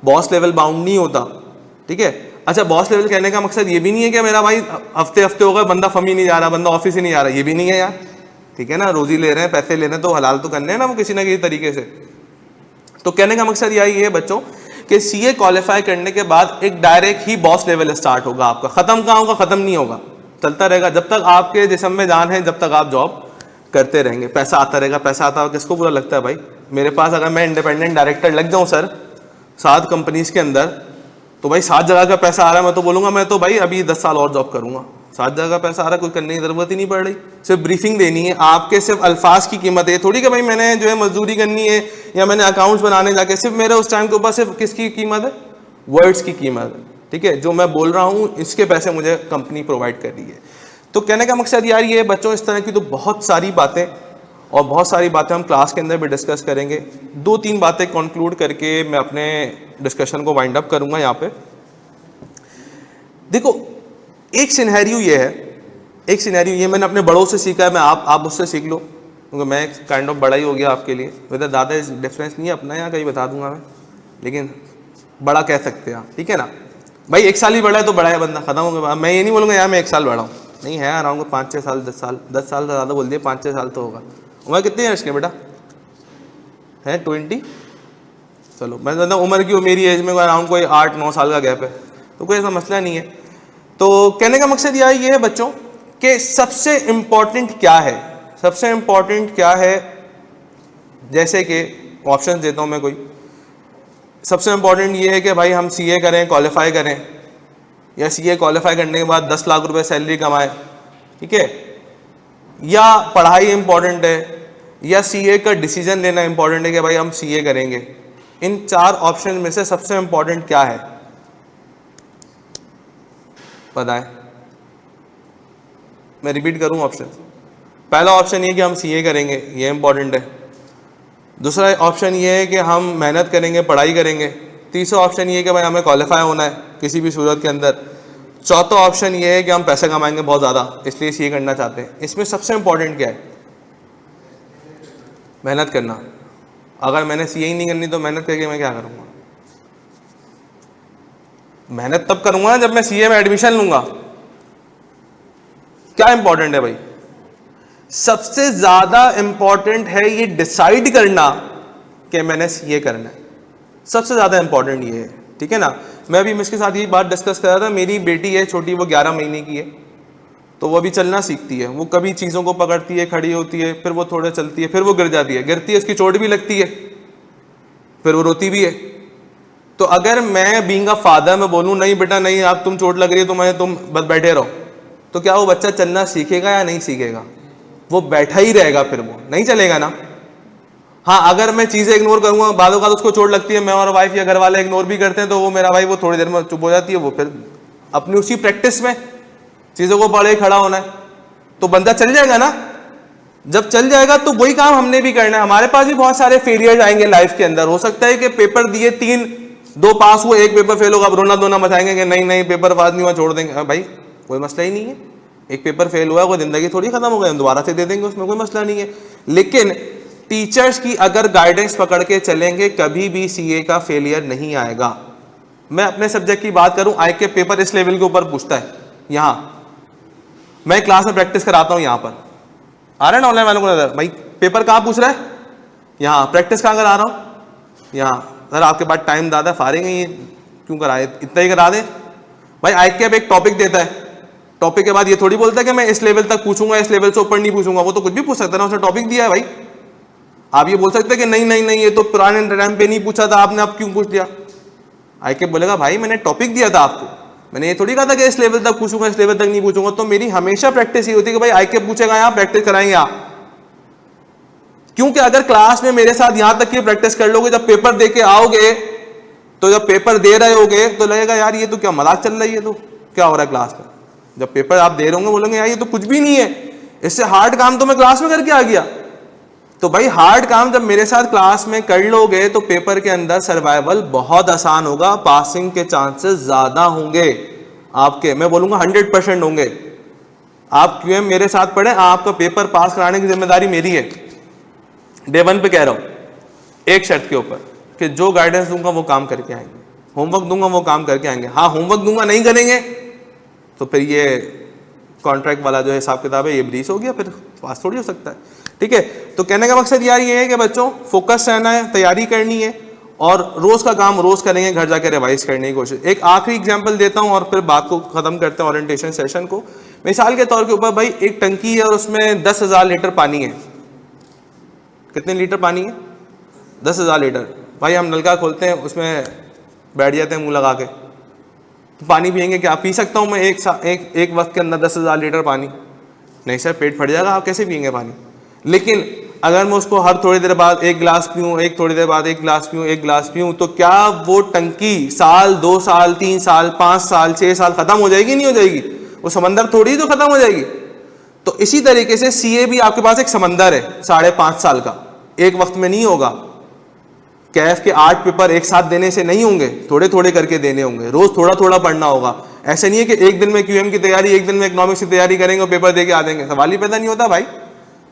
बॉस लेवल बाउंड नहीं होता, ठीक है। अच्छा बॉस लेवल कहने का मकसद ये भी नहीं है कि मेरा भाई हफ्ते हो गए बंदा फम ही नहीं जा रहा, बंदा ऑफिस ही नहीं जा रहा, ये भी नहीं है यार, ठीक है ना। रोजी ले रहे हैं, पैसे ले रहे हैं, तो हलाल तो करने हैं ना वो किसी ना किसी तरीके से। तो कहने का मकसद यही है बच्चों कि सीए क्वालिफाई करने के बाद एक डायरेक्ट ही बॉस लेवल स्टार्ट होगा आपका। खत्म कहाँ होगा? खत्म नहीं होगा, चलता रहेगा जब तक आपके जिस्म में जान है, जब तक आप जॉब करते रहेंगे। पैसा आता रहेगा, पैसा आता होगा। किसको बुरा लगता है भाई? मेरे पास अगर मैं इंडिपेंडेंट डायरेक्टर लग जाऊं सर 7 कंपनीज के अंदर, तो भाई 7 जगह का पैसा आ रहा है, मैं तो बोलूंगा मैं तो भाई अभी 10 साल और जॉब करूंगा। 7 जगह का पैसा आ रहा है, कोई करने की जरूरत ही नहीं पड़ रही। सिर्फ ब्रीफिंग देनी है आपके, सिर्फ अल्फाज की कीमत है। थोड़ी कि भाई मैंने जो है मजदूरी करनी है या मैंने अकाउंट्स बनाने जाके, सिर्फ मेरे उस टाइम के ऊपर सिर्फ किसकी कीमत है? वर्ड्स की कीमत है। ठीक है, जो मैं बोल रहा हूँ इसके पैसे मुझे कंपनी प्रोवाइड कर रही है। तो कहने का मकसद यार ये है बच्चों, इस तरह की तो बहुत सारी बातें और बहुत सारी बातें हम क्लास के अंदर भी डिस्कस करेंगे। 2-3 बातें कंक्लूड करके मैं अपने डिस्कशन को वाइंड अप करूंगा यहाँ पे। देखो एक सिनेरियो ये है, एक सिनेरियो ये मैंने अपने बड़ों से सीखा है, मैं आप उससे सीख लो, क्योंकि मैं काइंड ऑफ बड़ा ही हो गया आपके लिए। वैसे ज़्यादा डिफरेंस नहीं है अपना, यहाँ कहीं बता दूंगा मैं, लेकिन बड़ा कह सकते हैं आप। ठीक है ना भाई, 1 साल ही बड़ा है तो बड़ा है बंदा, खत्म हो गया। मैं ये नहीं बोलूँगा यार मैं 1 साल बड़ा हूँ, नहीं है आराम को 5-6 साल 10 साल 10 साल से ज़्यादा बोल दिए, 5-6 साल तो होगा। उम्र कितनी है इसके बेटा? है 20? चलो मैं मतलब उम्र की मेरी एज में अराउंड कोई 8-9 साल का गैप है, तो कोई ऐसा मसला नहीं है। तो कहने का मकसद ये है बच्चों कि सबसे इम्पॉर्टेंट क्या है, सबसे इम्पॉर्टेंट क्या है, जैसे कि ऑप्शन देता हूँ मैं कोई। सबसे इम्पॉर्टेंट ये है कि भाई हम सीए करें, क्वालिफाई करें, या सीए क्वालिफाई करने के बाद 10 लाख रुपए सैलरी कमाएं, ठीक है, या पढ़ाई इंपॉर्टेंट है, या सीए का डिसीजन लेना इंपॉर्टेंट है कि भाई हम सीए करेंगे। इन 4 ऑप्शन में से सबसे इंपॉर्टेंट क्या है बताएं? मैं रिपीट करूं ऑप्शन। पहला ऑप्शन ये कि हम सीए करेंगे, ये इंपॉर्टेंट है। दूसरा ऑप्शन ये है कि हम मेहनत करेंगे, पढ़ाई करेंगे। तीसरा ऑप्शन ये है कि भाई हमें क्वालिफाई होना है किसी भी सूरत के अंदर। चौथा ऑप्शन ये है कि हम पैसे कमाएंगे बहुत ज़्यादा, इसलिए सीए करना चाहते हैं। इसमें सबसे इंपॉर्टेंट क्या है? मेहनत करना। अगर मैंने सीए ही नहीं करनी तो मेहनत करके मैं क्या करूँगा? मेहनत तब करूँगा जब मैं सीए में एडमिशन लूँगा। क्या इंपॉर्टेंट है भाई? सबसे ज़्यादा इंपॉर्टेंट है ये डिसाइड करना कि मैंने सीए करना है। सबसे ज़्यादा इंपॉर्टेंट ये है, ठीक है ना। मैं अभी इसके साथ ये बात डिस्कस कर रहा था। मेरी बेटी है छोटी, वो 11 महीने की है, तो वो अभी चलना सीखती है। वो कभी चीज़ों को पकड़ती है, खड़ी होती है, फिर वो थोड़ा चलती है, फिर वो गिर जाती है, गिरती है, इसकी चोट भी लगती है, फिर वो रोती भी है। तो अगर मैं बीइंग अ फादर मैं बोलूँ नहीं बेटा नहीं, आप तुम चोट लग रही है तुम बस बैठे रहो, तो क्या वो बच्चा चलना सीखेगा या नहीं सीखेगा? वो बैठा ही रहेगा, फिर वो नहीं चलेगा ना। हाँ, अगर मैं चीज़ें इग्नोर करूँगा, बालों का उसको चोट लगती है, मैं और वाइफ या घर वाले इग्नोर भी करते हैं, तो वो मेरा भाई वो थोड़ी देर में चुप हो जाती है। वो फिर अपनी उसी प्रैक्टिस में चीज़ों को पढ़े खड़ा होना है, तो बंदा चल जाएगा ना। जब चल जाएगा तो वही काम हमने भी करना है। हमारे पास भी बहुत सारे फेलियर्स आएंगे लाइफ के अंदर। हो सकता है कि पेपर दिए 3, 2 पास हुए, 1 पेपर फेल होगा, अब रोना धोना मचाएंगे कि नहीं नहीं पेपर पास नहीं हुआ, छोड़ देंगे। भाई कोई मसला ही नहीं है, एक पेपर फेल हुआ, कोई जिंदगी थोड़ी खत्म हो गई, हम दोबारा से दे देंगे, उसमें कोई मसला नहीं है। लेकिन टीचर्स की अगर गाइडेंस पकड़ के चलेंगे, कभी भी सीए का फेलियर नहीं आएगा। मैं अपने सब्जेक्ट की बात करूं, आई के पेपर इस लेवल के ऊपर पूछता है। यहाँ मैं क्लास में प्रैक्टिस कराता हूं, यहाँ पर आ रहा है ना ऑनलाइन वालों को नजर, भाई पेपर कहाँ पूछ रहा है? यहाँ। प्रैक्टिस कहाँ करा रहा हूँ? यहाँ। सर आपके पास टाइम ज़्यादा, फारिग है, ये क्यों कराए, इतना ही करा दे। भाई आई के एक टॉपिक देता है, टॉपिक के बाद ये थोड़ी बोलता है कि मैं इस लेवल तक पूछूंगा, इस लेवल से ऊपर नहीं पूछूंगा। वो तो कुछ भी पूछ सकता है ना, उसने टॉपिक दिया है। भाई आप ये बोल सकते हैं कि नहीं नहीं नहीं ये तो पुराने टाइम पे नहीं पूछा था आपने, अब क्यों पूछ दिया? आई के बोलेगा भाई मैंने टॉपिक दिया था आपको, मैंने ये थोड़ी कहा था कि इस लेवल तक पूछूंगा, इस लेवल तक नहीं पूछूंगा। तो मेरी हमेशा प्रैक्टिस ये होती है कि भाई आई के पूछेगा यहाँ, प्रैक्टिस कराएंगे आप। क्योंकि अगर क्लास में मेरे साथ यहां तक की प्रैक्टिस कर लोगे, जब पेपर दे के आओगे, तो जब पेपर दे रहे होगे तो लगेगा यार ये तो क्या मजाक चल रही है, तो क्या हो रहा है क्लास में। जब पेपर आप दे रहे होंगे बोलेंगे यार ये तो कुछ भी नहीं है, इससे हार्ड काम तो मैं क्लास में करके आ गया। तो भाई हार्ड काम जब मेरे साथ क्लास में कर लोगे तो पेपर के अंदर सर्वाइवल बहुत आसान होगा, पासिंग के चांसेस ज्यादा होंगे आपके, मैं बोलूंगा 100% होंगे। आप क्यों मेरे साथ पढ़े, आपका पेपर पास कराने की जिम्मेदारी मेरी है। डे 1 पे कह रहा हूं, एक शर्त के ऊपर कि जो गाइडेंस दूंगा वो काम करके आएंगे, होमवर्क दूंगा वो काम करके आएंगे। हाँ होमवर्क दूंगा नहीं करेंगे तो फिर ये कॉन्ट्रैक्ट वाला जो हिसाब किताब है ये ब्रीच हो गया, फिर पास थोड़ी हो सकता है। ठीक है, तो कहने का मकसद यार ये है कि बच्चों फोकस रहना है, तैयारी करनी है, और रोज का काम रोज करेंगे, घर जाकर रिवाइज करने की कोशिश। एक आखिरी एग्जांपल देता हूं और फिर बात को खत्म करते हैं ओरिएंटेशन सेशन को। मिसाल के तौर के ऊपर भाई एक टंकी है और उसमें 10,000 लीटर पानी है। कितने लीटर पानी है? 10,000 लीटर। भाई हम नलका खोलते हैं, उसमें बैठ जाते हैं मुंह लगा के, तो पानी पियेंगे क्या? पी सकता हूं मैं एक वक्त के अंदर 10,000 लीटर पानी? नहीं सर, पेट फट जाएगा, आप कैसे पियेंगे पानी? लेकिन अगर मैं उसको हर थोड़ी देर बाद एक गिलास पीऊं, एक थोड़ी देर बाद एक गिलास पीऊं, एक गिलास पीऊं, तो क्या वो टंकी साल, 2 साल, 3 साल, 5 साल, 6 साल खत्म हो जाएगी? नहीं हो जाएगी। वो समंदर थोड़ी तो खत्म हो जाएगी। तो इसी तरीके से सीए भी आपके पास एक समंदर है 5.5 साल का, एक वक्त में नहीं होगा। कैफ के 8 पेपर एक साथ देने से नहीं होंगे, थोड़े थोड़े करके देने होंगे, रोज थोड़ा थोड़ा पढ़ना होगा। ऐसे नहीं है कि एक दिन में क्यूएम की तैयारी, एक दिन में इकोनॉमिक्स की तैयारी करेंगे और पेपर दे के आ देंगे, सवाल ही पैदा नहीं होता भाई।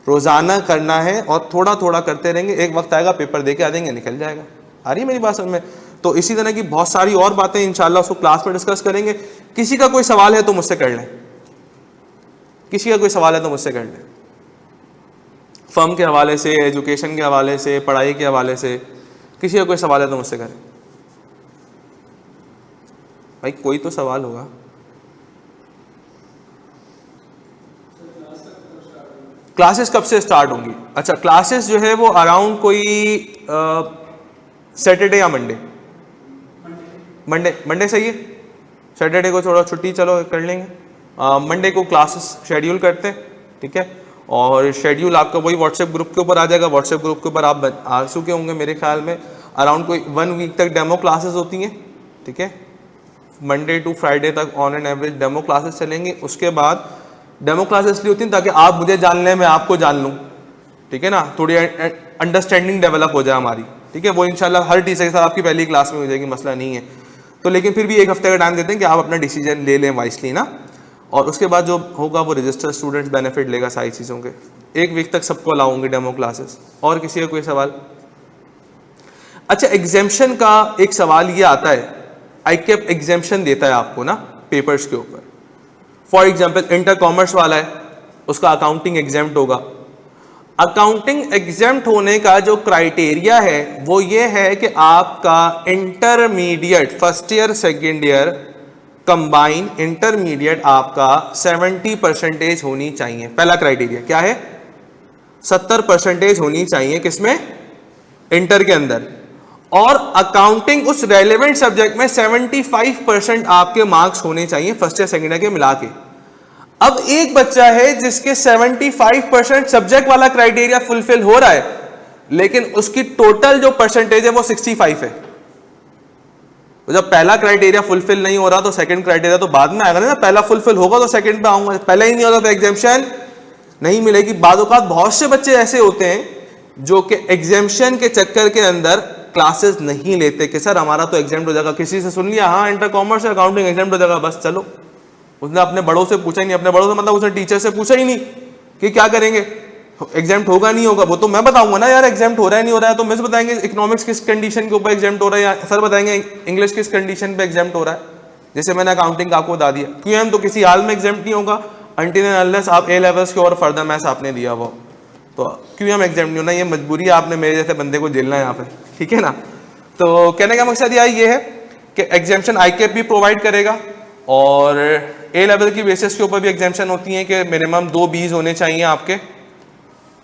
रोजाना करना है और थोड़ा थोड़ा करते रहेंगे, एक वक्त आएगा पेपर दे के आ देंगे, निकल जाएगा। आ रही है मेरी बात समझ में? तो इसी तरह की बहुत सारी और बातें इंशाल्लाह उसको क्लास में डिस्कस करेंगे। किसी का कोई सवाल है तो मुझसे कर लें, किसी का कोई सवाल है तो मुझसे कर लें, फर्म के हवाले से, एजुकेशन के हवाले से, पढ़ाई के हवाले से, किसी का कोई सवाल है तो मुझसे करें। भाई कोई तो सवाल होगा। क्लासेस कब से स्टार्ट होंगी? अच्छा, क्लासेस जो है वो अराउंड कोई सैटरडे या मंडे। मंडे सही है। सैटरडे को थोड़ा छुट्टी चलो कर लेंगे, मंडे को क्लासेस शेड्यूल करते हैं, ठीक है। और शेड्यूल आपका वही व्हाट्सएप ग्रुप के ऊपर आ जाएगा। व्हाट्सएप ग्रुप के ऊपर आप आ चुके होंगे मेरे ख्याल में। अराउंड कोई 1 वीक तक डेमो क्लासेस होती हैं, ठीक है। मंडे टू फ्राइडे तक on an average demo classes चलेंगे। उसके बाद डेमो क्लासेस इसलिए होती हैं ताकि आप मुझे जान लें, मैं आपको जान लूँ, ठीक है ना, थोड़ी अंडरस्टैंडिंग डेवलप हो जाए हमारी, ठीक है। वो इंशाल्लाह हर टीचर के साथ आपकी पहली क्लास में हो जाएगी, मसला नहीं है। तो लेकिन फिर भी 1 हफ्ते का टाइम देते हैं कि आप अपना डिसीजन ले लें वाइसली ना। और उसके बाद जो होगा वो रजिस्टर्ड स्टूडेंट्स बेनिफिट लेगा सारी चीज़ों के। 1 वीक तक सबको अलाउंगे डेमो क्लासेस। और किसी का कोई सवाल? अच्छा, एग्जेम्पशन का एक सवाल ये आता है, आईकेप एग्जेम्पशन देता है आपको ना पेपर्स के ऊपर। फॉर एग्जाम्पल इंटर कॉमर्स वाला है, उसका अकाउंटिंग एग्जेम्प्ट होगा। अकाउंटिंग एग्जेम्प्ट होने का जो क्राइटेरिया है वो ये है कि आपका intermediate first year second year combine intermediate आपका 70% होनी चाहिए। पहला क्राइटेरिया क्या है? 70% होनी चाहिए किसमें? इंटर के अंदर। और अकाउंटिंग उस रेलेवेंट सब्जेक्ट में 75% आपके मार्क्स होने चाहिए फर्स्ट ईयर सेकेंड ईयर के मिला के। अब एक बच्चा है जिसके 75% सब्जेक्ट वाला क्राइटेरिया फुलफिल हो रहा है, लेकिन उसकी टोटल जो परसेंटेज है वो 65 है। तो जब पहला क्राइटेरिया फुलफिल नहीं हो रहा तो सेकंड क्राइटेरिया तो बाद में आएगा ना। पहला फुलफिल होगा तो सेकंड पे आऊंगा, पहला ही नहीं होगा तो एग्जेम्पशन नहीं मिलेगी। बाद औक़ात बहुत से बच्चे ऐसे होते हैं जो कि एग्जेम्पशन के चक्कर के अंदर क्लासेस नहीं लेते कि सर हमारा तो एग्जाम हो जाएगा। किसी से सुन लिया, हाँ इंटर कॉमर्स से अकाउंटिंग एग्जाम हो जाएगा, बस चलो। उसने अपने बड़ों से पूछा ही नहीं, अपने बड़ों से मतलब उसने टीचर से पूछा ही नहीं कि क्या करेंगे, एग्जाम होगा नहीं होगा। वो तो मैं बताऊंगा ना यार, एग्जाम हो रहा है नहीं हो रहा है तो मिस बताएंगे इकोनॉमिक्स किस कंडीशन के ऊपर एग्जाम हो रहा है, या सर बताएंगे इंग्लिश किस कंडीशन पे एग्जाम हो रहा है। जैसे मैंने अकाउंटिंग का आपको बता दिया, क्यूएम तो किसी हाल में एग्जाम नहीं होगा अनटिल एंड अनलेस आप ए लेवल्स के और फर्दर मैथ्स आपने दिया वो, तो क्यूएम एग्जाम नहीं होना, ये मजबूरी है, आपने मेरे जैसे बंदे को झेलना है यहाँ पे, ठीक है ना। तो कहने का मकसद ये है कि एग्जाम्शन आईकेप भी प्रोवाइड करेगा और ए लेवल की बेसिस के ऊपर भी एग्जाम्शन होती है कि मिनिमम 2 बीज होने चाहिए आपके।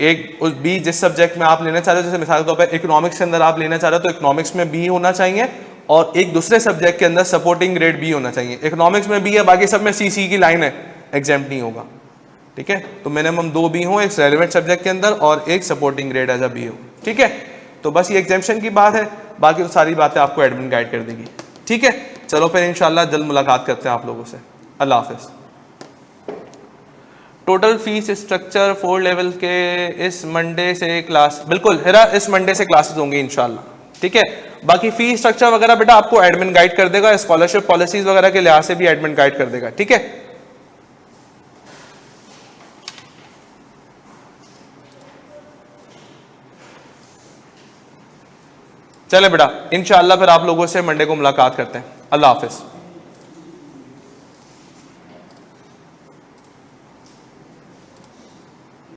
एक उस बी जिस सब्जेक्ट में आप लेना चाह रहे हो, जैसे मिसाल के तौर पर इकोनॉमिक्स के अंदर आप लेना चाह रहे हो तो इकोनॉमिक्स में बी होना चाहिए और एक दूसरे सब्जेक्ट के अंदर सपोर्टिंग ग्रेड बी होना चाहिए। इकोनॉमिक्स में बी है, बाकी सब में सी की लाइन है, एग्जाम नहीं होगा, ठीक है। तो मिनिमम 2 बी हो एक रेलेवेंट सब्जेक्ट के अंदर और एक supporting grade as a B हो, ठीक है। तो बस ये एग्जाम्शन की बात है, बाकी तो सारी बातें आपको एडमिन गाइड कर देगी, ठीक है। चलो फिर इंशाल्लाह जल्द मुलाकात करते हैं आप लोगों से। अल्लाह हाफिज। टोटल फीस स्ट्रक्चर 4 लेवल के इस मंडे से क्लास, बिल्कुल हिरा इस मंडे से क्लासेस होंगी इंशाल्लाह, ठीक है। बाकी फीस स्ट्रक्चर वगैरह बेटा आपको एडमिन गाइड कर देगा, स्कॉलरशिप पॉलिसीज वगैरह के लिहाज से भी एडमिन गाइड कर देगा, ठीक है। चले बेटा इंशाल्लाह फिर आप लोगों से मंडे को मुलाकात करते हैं। अल्लाह हाफिज।